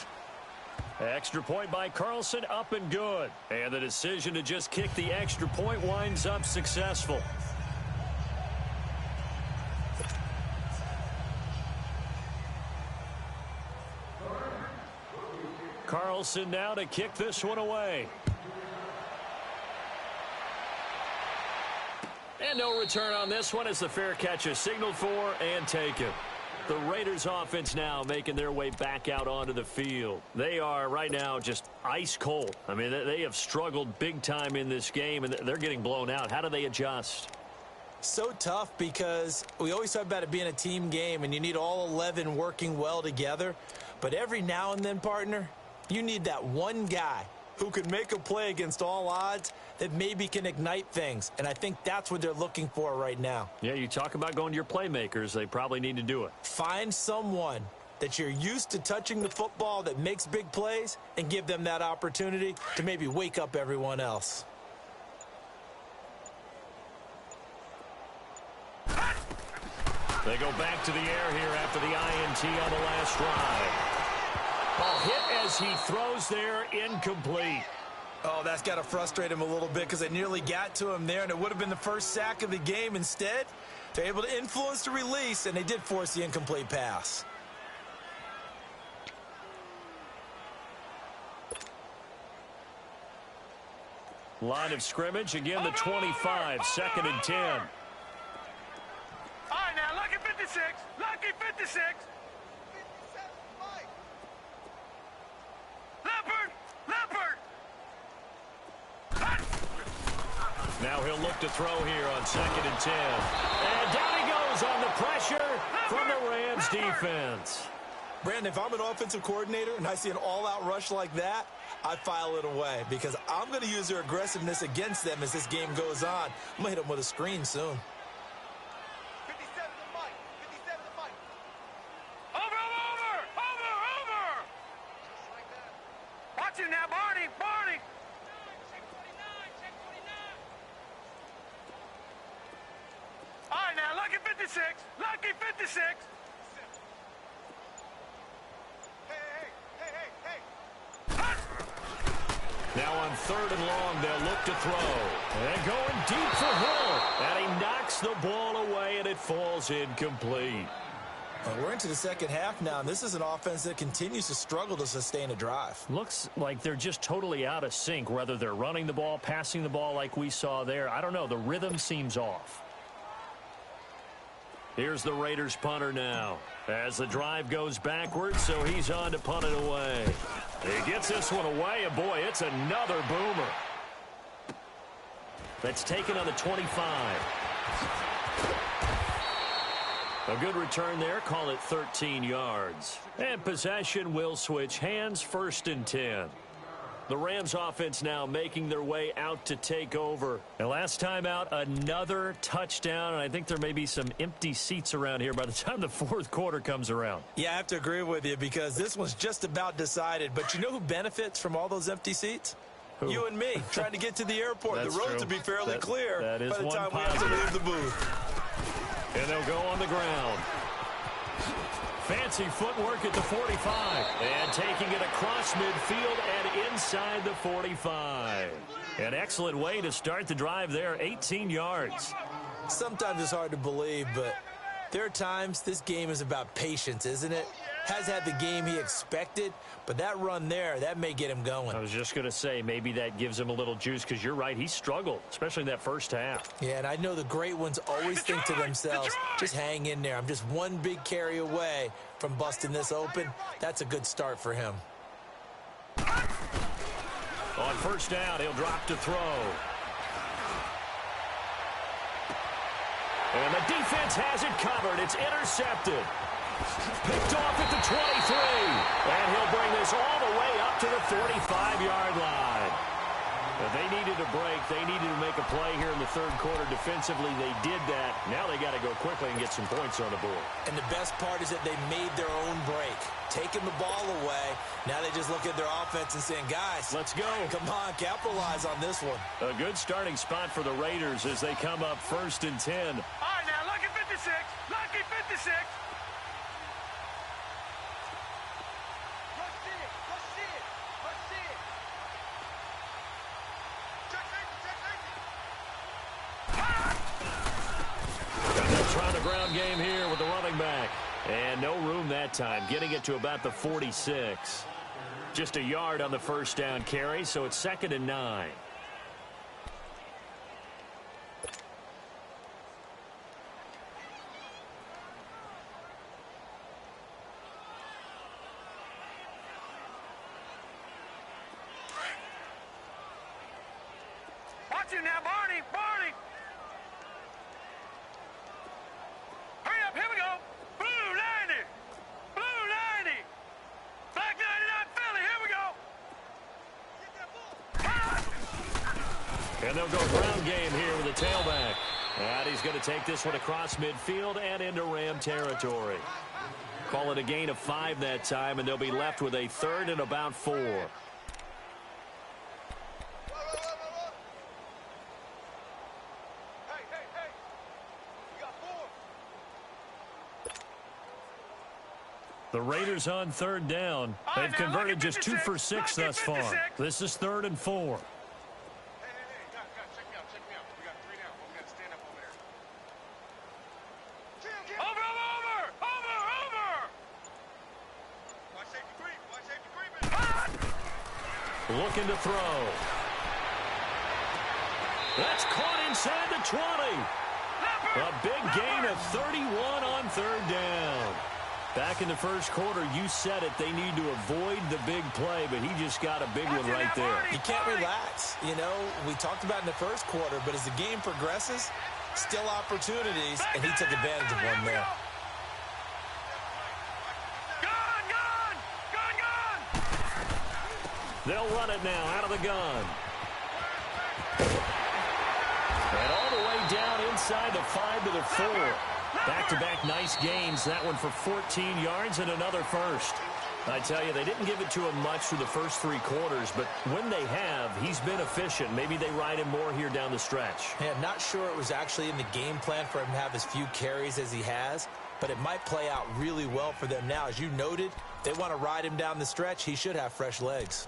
Extra point by Carlson, up and good. And the decision to just kick the extra point winds up successful. Carlson now to kick this one away. And no return on this one as the fair catch is signaled for and taken. The Raiders offense now making their way back out onto the field. They are right now just ice cold. I mean, they have struggled big time in this game, and they're getting blown out. How do they adjust? So tough because we always talk about it being a team game, and you need all 11 working well together. But every now and then, partner, you need that one guy who can make a play against all odds that maybe can ignite things. And I think that's what they're looking for right now. Yeah, you talk about going to your playmakers. They probably need to do it. Find someone that you're used to touching the football that makes big plays and give them that opportunity to maybe wake up everyone else. They go back to the air here after the INT on the last drive. Ball hit as he throws there, incomplete. Oh, that's got to frustrate him a little bit because they nearly got to him there, and it would have been the first sack of the game. Instead, they're able to influence the release, and they did force the incomplete pass. Line of scrimmage, again the 25, 2nd and 10. All right, now, lucky 56. Lucky 56. 57, Mike. Leopard. Leopard. Now he'll look to throw here on 2nd and 10. And down he goes on the pressure from the Rams defense. Brandon, if I'm an offensive coordinator and I see an all-out rush like that, I file it away because I'm going to use their aggressiveness against them as this game goes on. I'm going to hit them with a screen soon. 57 to Mike. 57 to Mike. Over. Just like that. Watch it now, Barney. Barney. 56. Lucky 56. Now on 3rd and long, they'll look to throw. And going deep for Hill. And he knocks the ball away, and it falls incomplete. We're into the second half now, and this is an offense that continues to struggle to sustain a drive. Looks like they're just totally out of sync, whether they're running the ball, passing the ball like we saw there. I don't know. The rhythm seems off. Here's the Raiders punter now. As the drive goes backwards, so he's on to punt it away. He gets this one away, and boy, it's another boomer. That's taken on the 25. A good return there. Call it 13 yards. And possession will switch hands, 1st and 10. The Rams offense now making their way out to take over. And last time out, another touchdown. And I think there may be some empty seats around here by the time the 4th quarter comes around. Yeah, I have to agree with you because this one's just about decided. But you know who benefits from all those empty seats? Who? You and me, trying to get to the airport. The roads will be fairly clear that is by the one time we positive. have to leave the booth. And they'll go on the ground. Fancy footwork at the 45. And taking it across midfield and inside the 45. An excellent way to start the drive there, 18 yards. Sometimes it's hard to believe, but there are times this game is about patience, isn't it? Has had the game he expected, but that run there, that may get him going. I was just going to say, maybe that gives him a little juice because you're right, he struggled, especially in that first half. Yeah, and I know the great ones always think to themselves, just hang in there. I'm just one big carry away from busting this open. That's a good start for him. On 1st down, he'll drop to throw. And the defense has it covered. It's intercepted. Picked off at the 23. And he'll bring this all the way up to the 45-yard line. They needed a break. They needed to make a play here in the 3rd quarter. Defensively, they did that. Now they got to go quickly and get some points on the board. And the best part is that they made their own break. Taking the ball away. Now they just look at their offense and saying, guys, let's go. Come on, capitalize on this one. A good starting spot for the Raiders as they come up 1st and 10. All right, now, lucky 56. Lucky 56. Trying the ground game here with the running back. And no room that time, getting it to about the 46. Just a yard on the 1st down carry, so it's 2nd and 9. Watch him now, Barney. Barney. Hurry up, here we go. Blue 90. Blue 90. Black 99 Philly, here we go. And they'll go ground game here with the tailback. And he's going to take this one across midfield and into Ram territory. Call it a gain of 5 that time, and they'll be left with a 3rd and about 4. The Raiders on 3rd down. They've converted just 2 for 6 thus far. This is 3rd and 4. Hey, guys, check me out. We got 3 now. We got to stand up over there. Over. Watch safety creep. Looking to throw. That's caught inside the 20. A big gain of 31 on 3rd down. Back in the 1st quarter, you said it. They need to avoid the big play, but he just got a big one right there. You can't relax. You know, we talked about in the 1st quarter, but as the game progresses, still opportunities, and he took advantage of one there. Gun! They'll run it now out of the gun. And all the way down inside the 5 to the 4. Back-to-back nice gains. That one for 14 yards and another first. I tell you, they didn't give it to him much through the first 3 quarters, but when they have, he's been efficient. Maybe they ride him more here down the stretch. Yeah, I'm not sure it was actually in the game plan for him to have as few carries as he has, but it might play out really well for them now. As you noted, they want to ride him down the stretch. He should have fresh legs.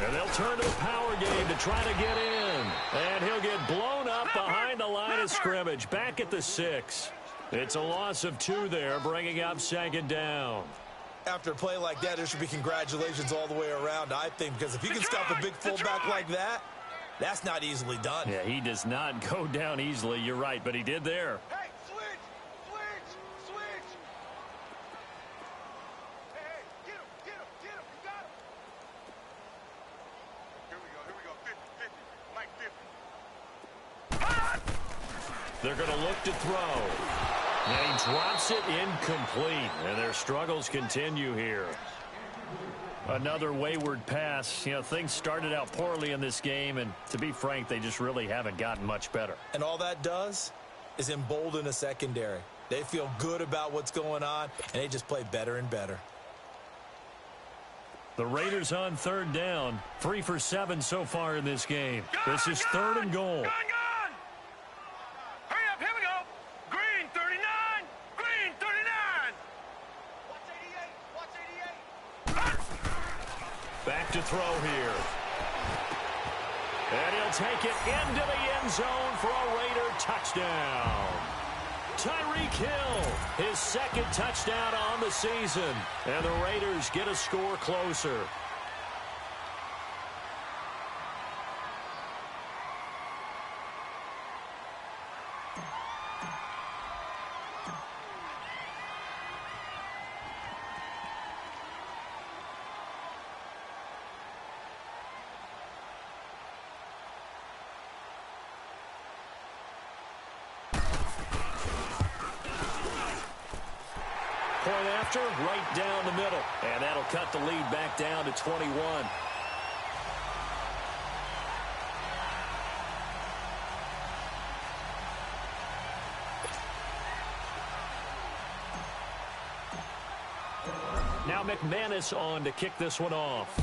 And they'll turn to the power game to try to get in. And he'll get blown up behind the line of scrimmage, back at the 6. It's a loss of 2 there, bringing up 2nd down. After a play like that, there should be congratulations all the way around, I think, because if you can stop a big fullback like that, that's not easily done. Yeah, he does not go down easily. You're right, but he did there. Hey, switch! Switch! Switch! Hey, get him! Get him! Get him! You got him! Here we go. 50-50. Mike 50. They're going to look to throw. And he drops it incomplete. And their struggles continue here. Another wayward pass. You know, things started out poorly in this game, and to be frank, they just really haven't gotten much better. And all that does is embolden a secondary. They feel good about what's going on, and they just play better and better. The Raiders on 3rd down. 3 for 7 so far in this game. This is 3rd and goal. Gone! Hurry up, here we go. Green 39. Green 39. Watch 88. Watch 88. Back to throw here. And he'll take it into the end zone for a Raider touchdown. Tyreek Hill, his 2nd touchdown on the season. And the Raiders get a score closer. Point after, right down the middle. And that'll cut the lead back down to 21. Now McManus on to kick this one off.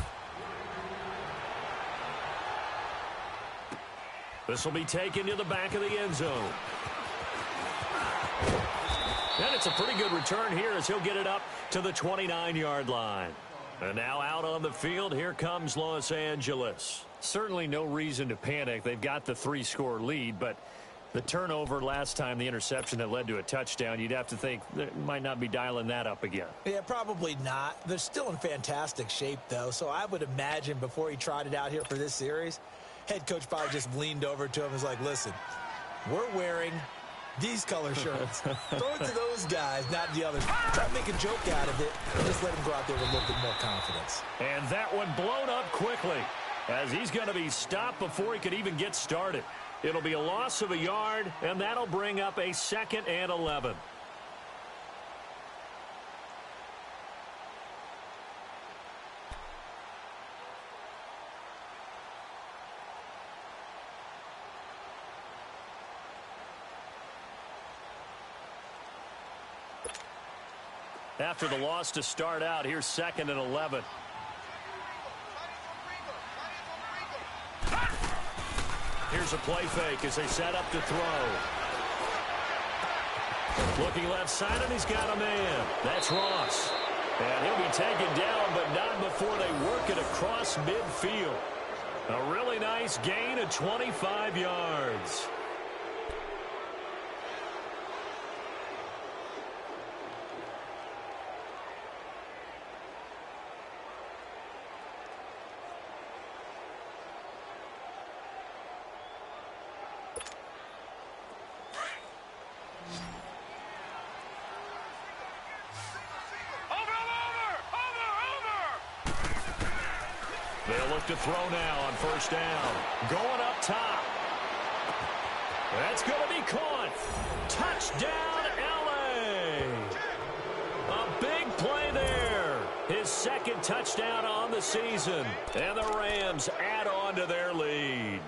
This will be taken to the back of the end zone. And it's a pretty good return here as he'll get it up to the 29-yard line. And now out on the field, here comes Los Angeles. Certainly no reason to panic. They've got the 3-score lead, but the turnover last time, the interception that led to a touchdown, you'd have to think they might not be dialing that up again. Yeah, probably not. They're still in fantastic shape, though, so I would imagine before he tried it out here for this series, head coach probably just leaned over to him and was like, listen, we're wearing these color shirts. Throw it to those guys, not the others. Try to make a joke out of it and just let him go out there with a little bit more confidence. And that one blown up quickly as he's going to be stopped before he could even get started. It'll be a loss of a yard, and that'll bring up a 2nd and 11. After the loss to start out, here's 2nd and 11. Here's a play fake as they set up to throw. Looking left side, and he's got a man. That's Ross. And he'll be taken down, but not before they work it across midfield. A really nice gain of 25 yards. They'll look to throw now on 1st down. Going up top. That's going to be caught. Touchdown, L.A. A big play there. His second touchdown on the season. And the Rams add on to their lead.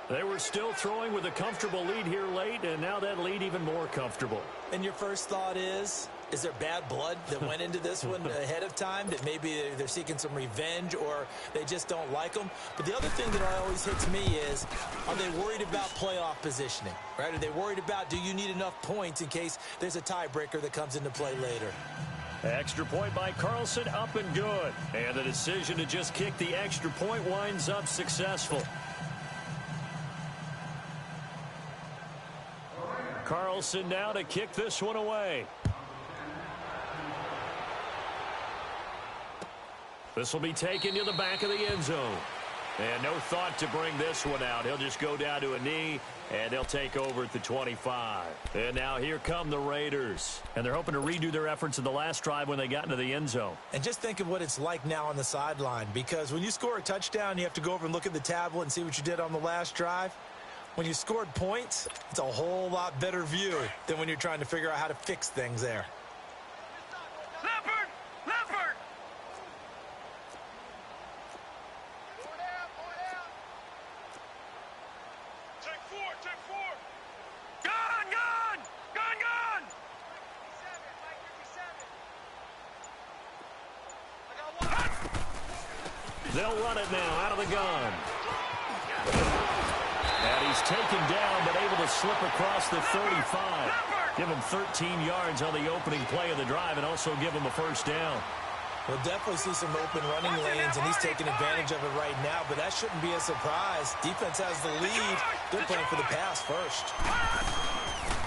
They were still throwing with a comfortable lead here late, and now that lead even more comfortable. And your first thought is there bad blood that went into this one ahead of time, that maybe they're seeking some revenge or they just don't like them? But the other thing that always hits me is, are they worried about playoff positioning, right? Are they worried about, do you need enough points in case there's a tiebreaker that comes into play later? Extra point by Carlson, up and good. And the decision to just kick the extra point winds up successful. Carlson now to kick this one away. This will be taken to the back of the end zone. And no thought to bring this one out. He'll just go down to a knee, and they'll take over at the 25. And now here come the Raiders. And they're hoping to redo their efforts in the last drive when they got into the end zone. And just think of what it's like now on the sideline, because when you score a touchdown, you have to go over and look at the tablet and see what you did on the last drive. When you scored points, it's a whole lot better view than when you're trying to figure out how to fix things there. Leopard! Leopard! Take four! Take four! Gun! Gun! Gun! Gun! 57, Mike 57. I got one. They'll run it now out of the gun. And he's taken down, but able to slip across the 35. Give him 13 yards on the opening play of the drive and also give him a first down. We'll definitely see some open running lanes, and he's taking advantage of it right now, but that shouldn't be a surprise. Defense has the lead. They're playing for the pass first.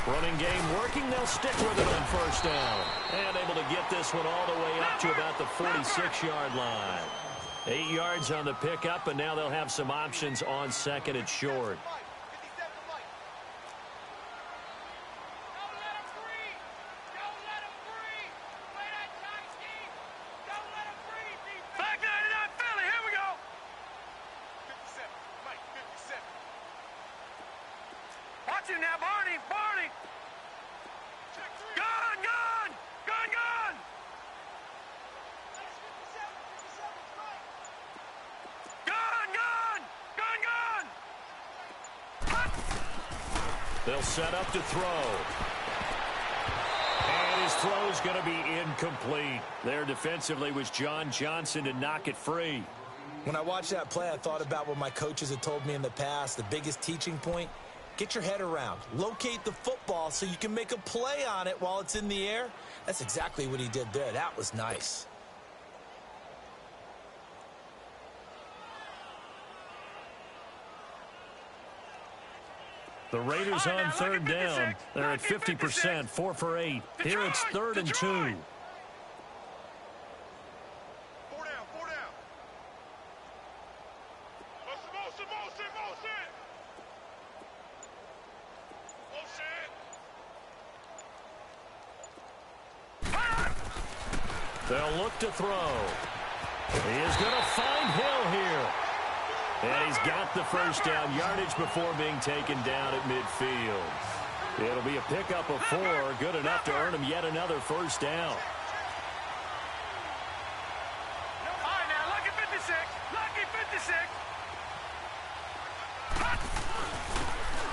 Running game working. They'll stick with it on first down. And able to get this one all the way up to about the 46-yard line. 8 yards on the pickup, and now they'll have some options on second and short. Mike, 57, Mike. Don't let him breathe. Don't let him breathe. Play that tight scheme. Don't let him breathe, defense. Back 99 Philly, here we go! 57, Mike 57. Watch him now, Barney! Barney! Check three. Gun! Gun! Gun! Gun! That's 57, 57's right. Gun! Gun! Gun! Gun! They'll set up to throw. And his throw's going to be incomplete. There defensively was John Johnson to knock it free. When I watched that play, I thought about what my coaches had told me in the past. The biggest teaching point, get your head around. Locate the football so you can make a play on it while it's in the air. That's exactly what he did there. That was nice. The Raiders All right, on now, third look at down. 56. They're at Look at 50%, 56. 4 for 8. Here it's third and 2. Detroit. Four down, four down. Motion, motion, motion, motion! Motion! They'll look to throw. He is going to find Hill here. And he's got the first down yardage before being taken down at midfield. It'll be a pickup of 4, good enough to earn him yet another first down. All right, now, lucky 56. Lucky 56.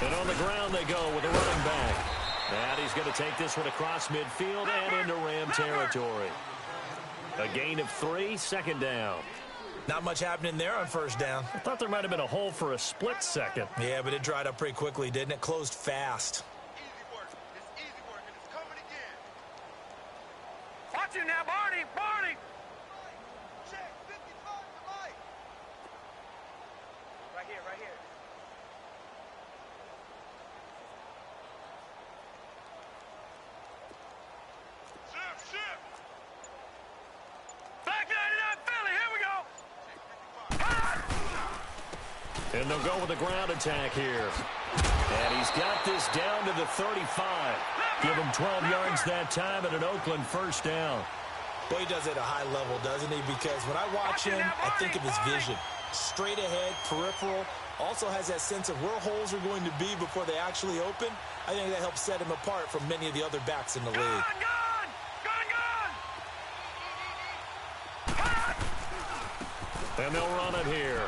And on the ground they go with a running back. And he's going to take this one across midfield and into Ram territory. A gain of 3, second down. Not much happening there on first down. I thought there might have been a hole for a split second. Yeah, but it dried up pretty quickly, didn't it? Closed fast. Easy work. It's easy work, and it's coming again. Watch him now, Barney. Barney. Check 55 to Mike. Right here, right here. Shift, shift. Back 99 Philly, here we go. And they'll go with a ground attack here. And he's got this down to the 35. Give him 12 yards that time and an Oakland first down. Boy, he does it at a high level, doesn't he? Because when I watch him, I think of his vision. straight ahead, peripheral. Also has that sense of where holes are going to be before they actually open. I think that helps set him apart from many of the other backs in the league. Gun! And they'll run it here.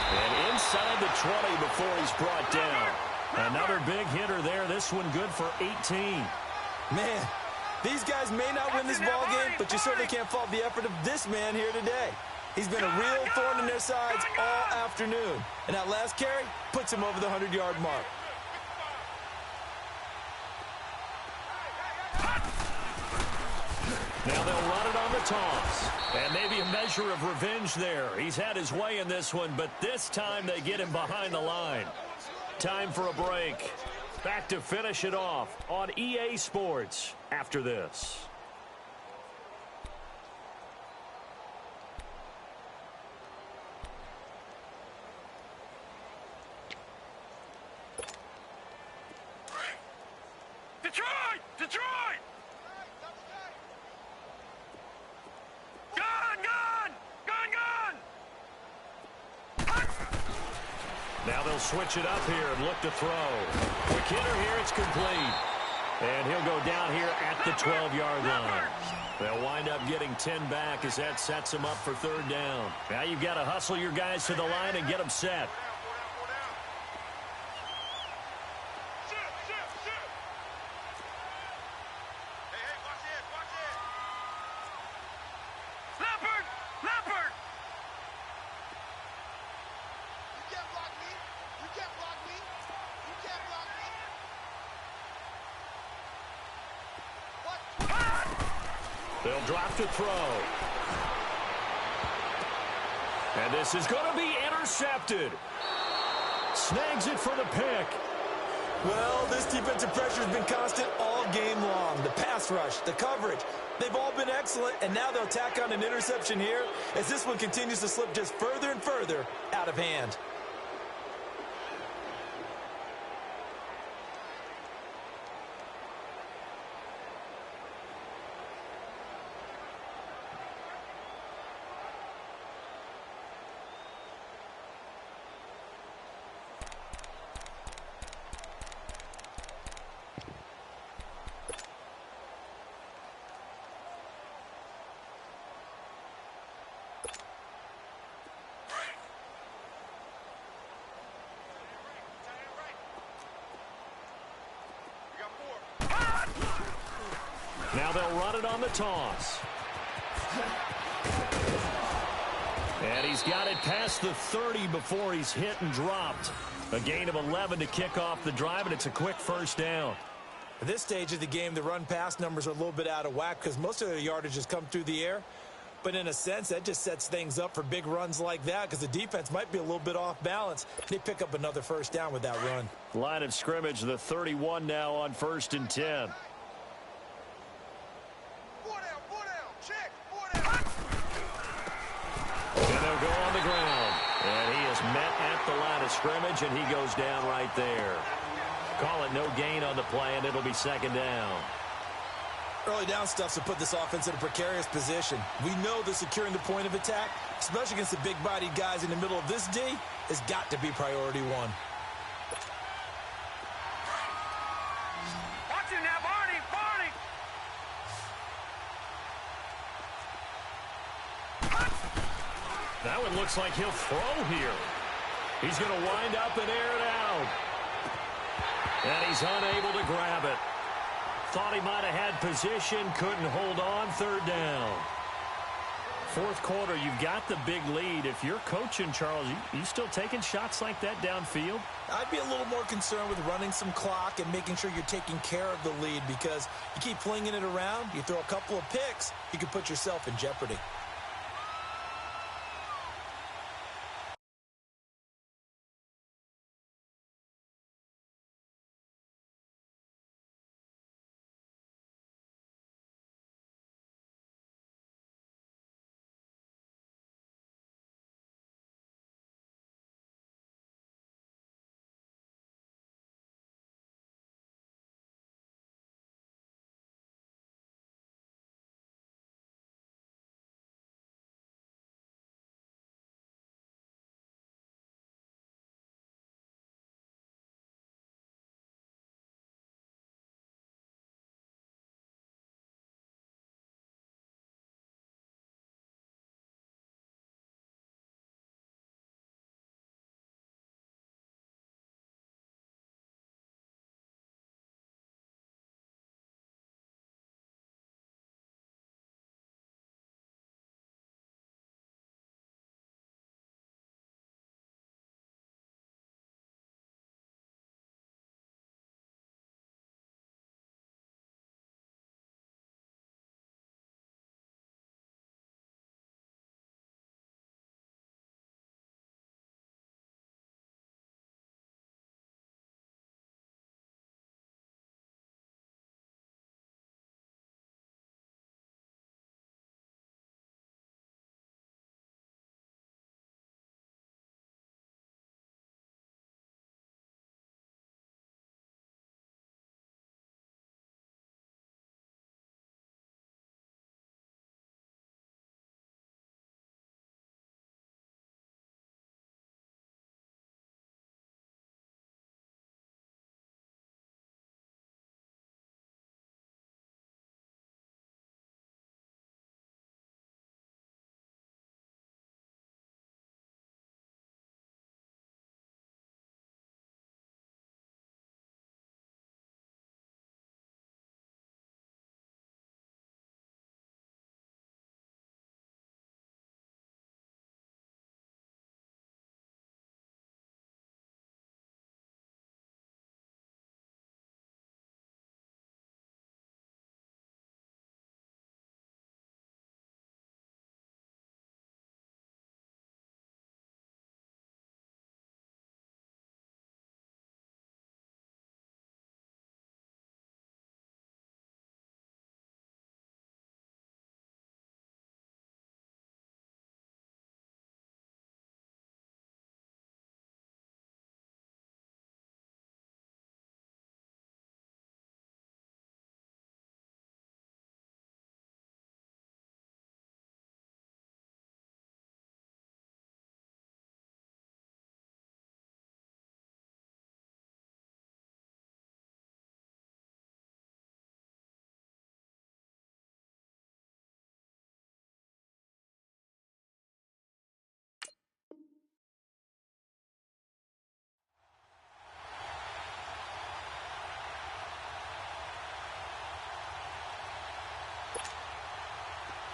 And inside the 20 before he's brought down. Another big hitter there. This one good for 18. Man, these guys may not win this ball game, but you certainly can't fault the effort of this man here today. He's been a real thorn in their sides all afternoon. And that last carry puts him over the 100-yard mark. Now they'll run it on the toss. And maybe a measure of revenge there. He's had his way in this one, but this time they get him behind the line. Time for a break. Back to finish it off on EA Sports after this. Detroit! Detroit! Gun! Now they'll switch it up here and look to throw. The hitter here, it's complete. And he'll go down here at the 12-yard line. They'll wind up getting 10 back as that sets them up for third down. Now you've got to hustle your guys to the line and get them set. Leopard! You can't block me. You can't block me. You can't block me. What? They'll drop to throw. And this is going to be intercepted. Snags it for the pick. Well, this defensive pressure has been constant all game long. The pass rush, the coverage, they've all been excellent, and now they'll tack on an interception here as this one continues to slip just further and further out of hand. Now they'll run it on the toss. And he's got it past the 30 before he's hit and dropped. A gain of 11 to kick off the drive, and it's a quick first down. At this stage of the game, the run-pass numbers are a little bit out of whack because most of their yardage has come through the air. But in a sense, that just sets things up for big runs like that because the defense might be a little bit off balance. They pick up another first down with that run. Line of scrimmage, the 31 now on 1st and 10. Check. 4 down. And they'll go on the ground. And he is met at the line of scrimmage, and he goes down right there. Call it no gain on the play, and it'll be second down. Early down stuffs will put this offense in a precarious position. We know that securing the point of attack, especially against the big-bodied guys in the middle of this D, has got to be priority one. Watch him now, Barney! That one looks like he'll throw here. He's going to wind up and air it out. And he's unable to grab it. Thought he might have had position, couldn't hold on, third down. Fourth quarter, you've got the big lead. If you're coaching, Charles, you still taking shots like that downfield? I'd be a little more concerned with running some clock and making sure you're taking care of the lead because you keep flinging it around, you throw a couple of picks, you can put yourself in jeopardy.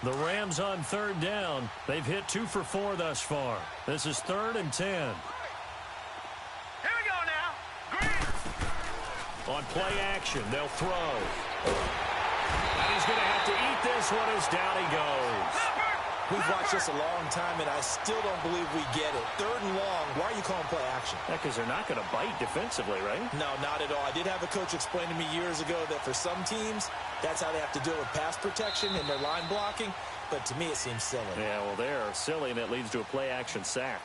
The Rams on third down. They've hit 2 for 4 thus far. This is 3rd and 10. Here we go now. Green. On play action, they'll throw. And he's going to have to eat this one as down he goes. We've watched this a long time, and I still don't believe we get it. 3rd and long. Why are you calling play action? Yeah, because they're not going to bite defensively, right? No, not at all. I did have a coach explain to me years ago that for some teams, that's how they have to deal with pass protection and their line blocking. But to me, it seems silly. Yeah, well, they're silly, and it leads to a play action sack.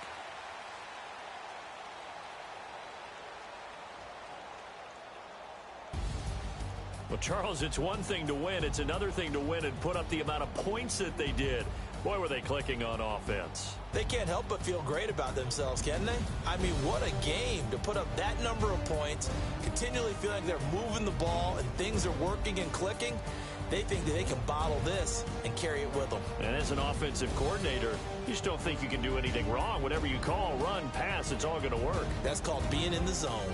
Well, Charles, it's one thing to win. It's another thing to win and put up the amount of points that they did. Boy, were they clicking on offense. They can't help but feel great about themselves, can they? I mean, what a game to put up that number of points, continually feeling like they're moving the ball and things are working and clicking. They think that they can bottle this and carry it with them. And as an offensive coordinator, you just don't think you can do anything wrong. Whatever you call, run, pass, it's all going to work. That's called being in the zone.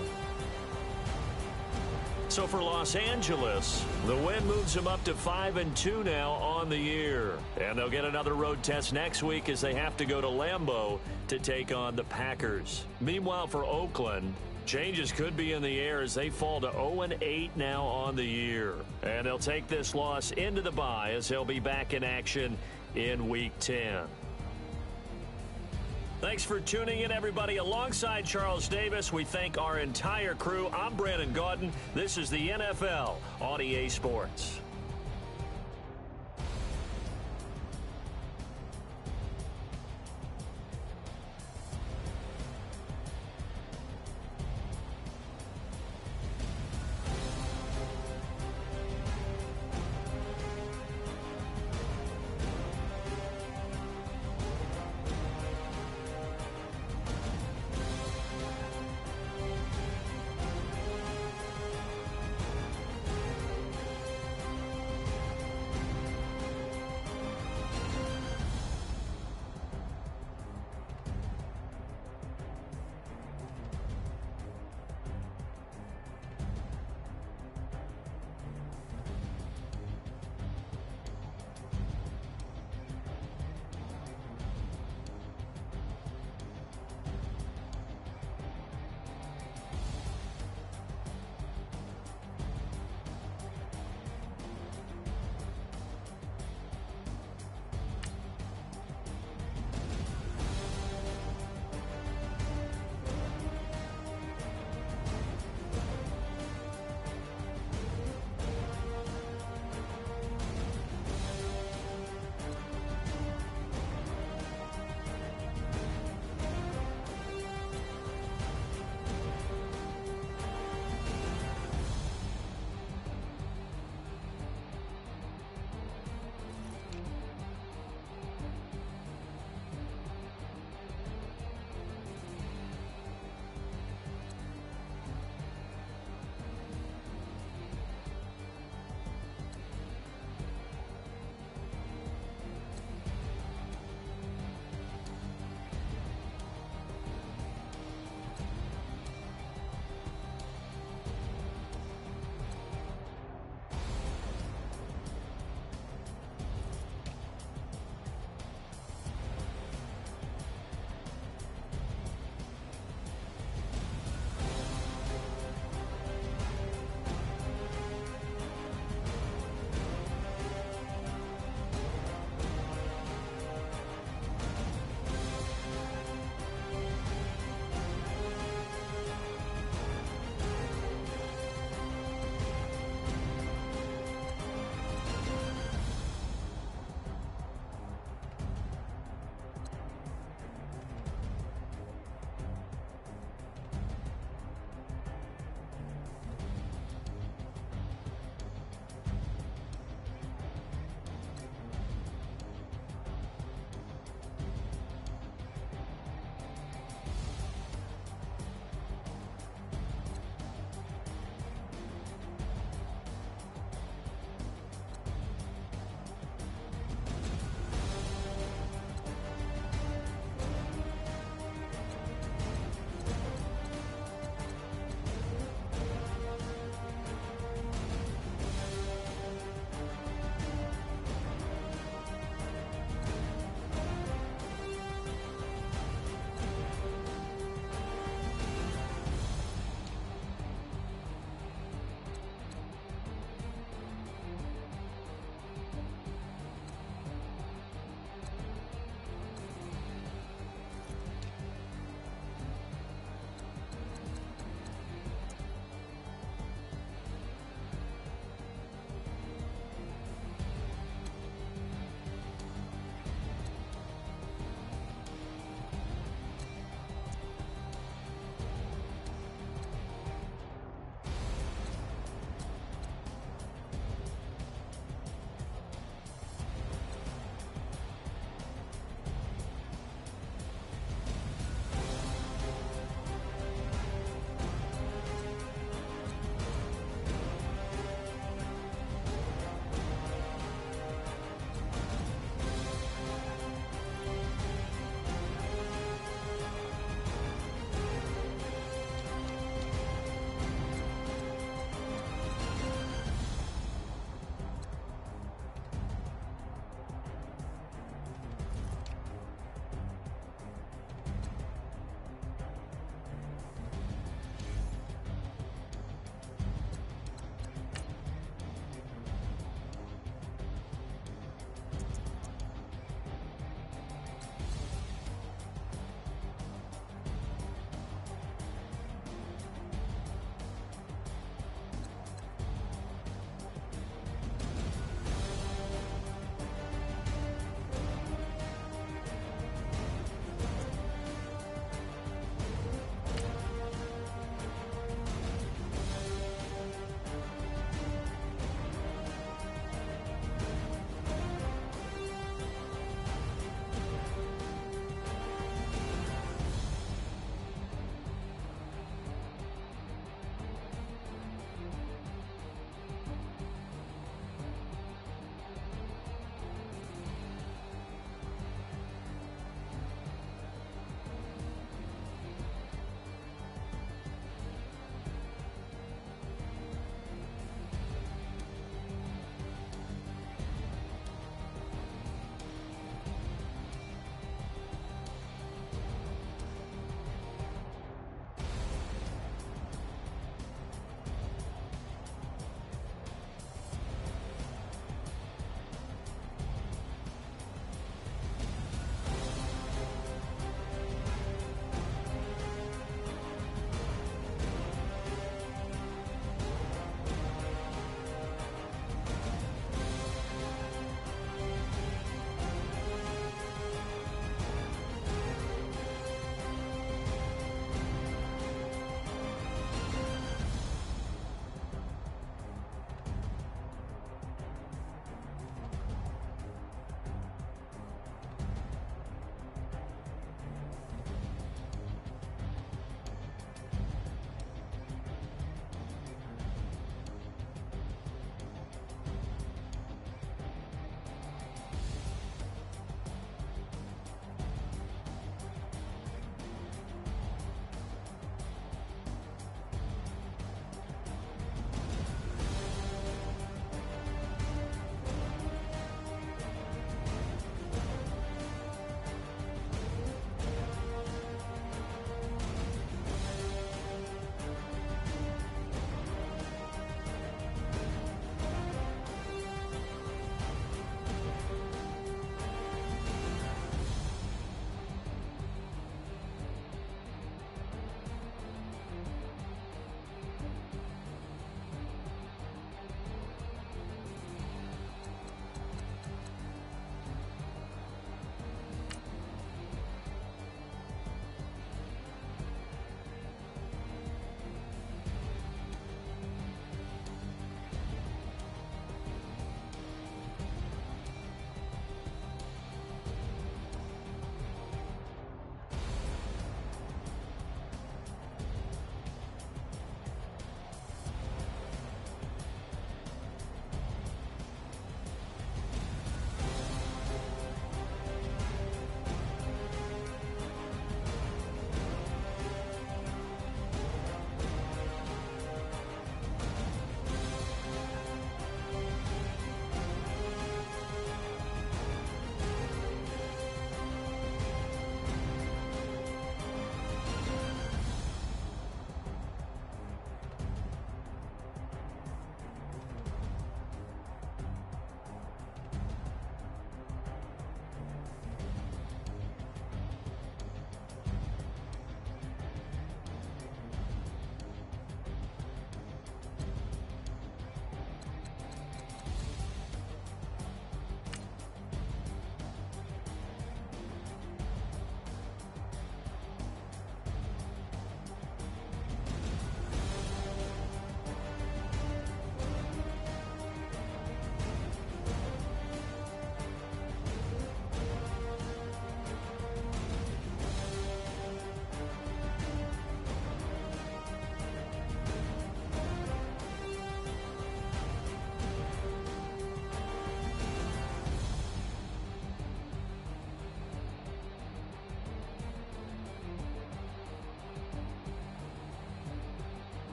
So for Los Angeles, the win moves them up to 5-2 now on the year. And they'll get another road test next week as they have to go to Lambeau to take on the Packers. Meanwhile, for Oakland, changes could be in the air as they fall to 0-8 now on the year. And they'll take this loss into the bye as they'll be back in action in Week 10. Thanks for tuning in, everybody. Alongside Charles Davis, we thank our entire crew. I'm Brandon Gaudin. This is the NFL on EA Sports.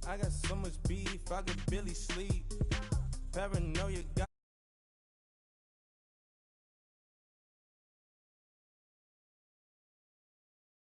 I got so much beef, I could barely sleep. Paranoia got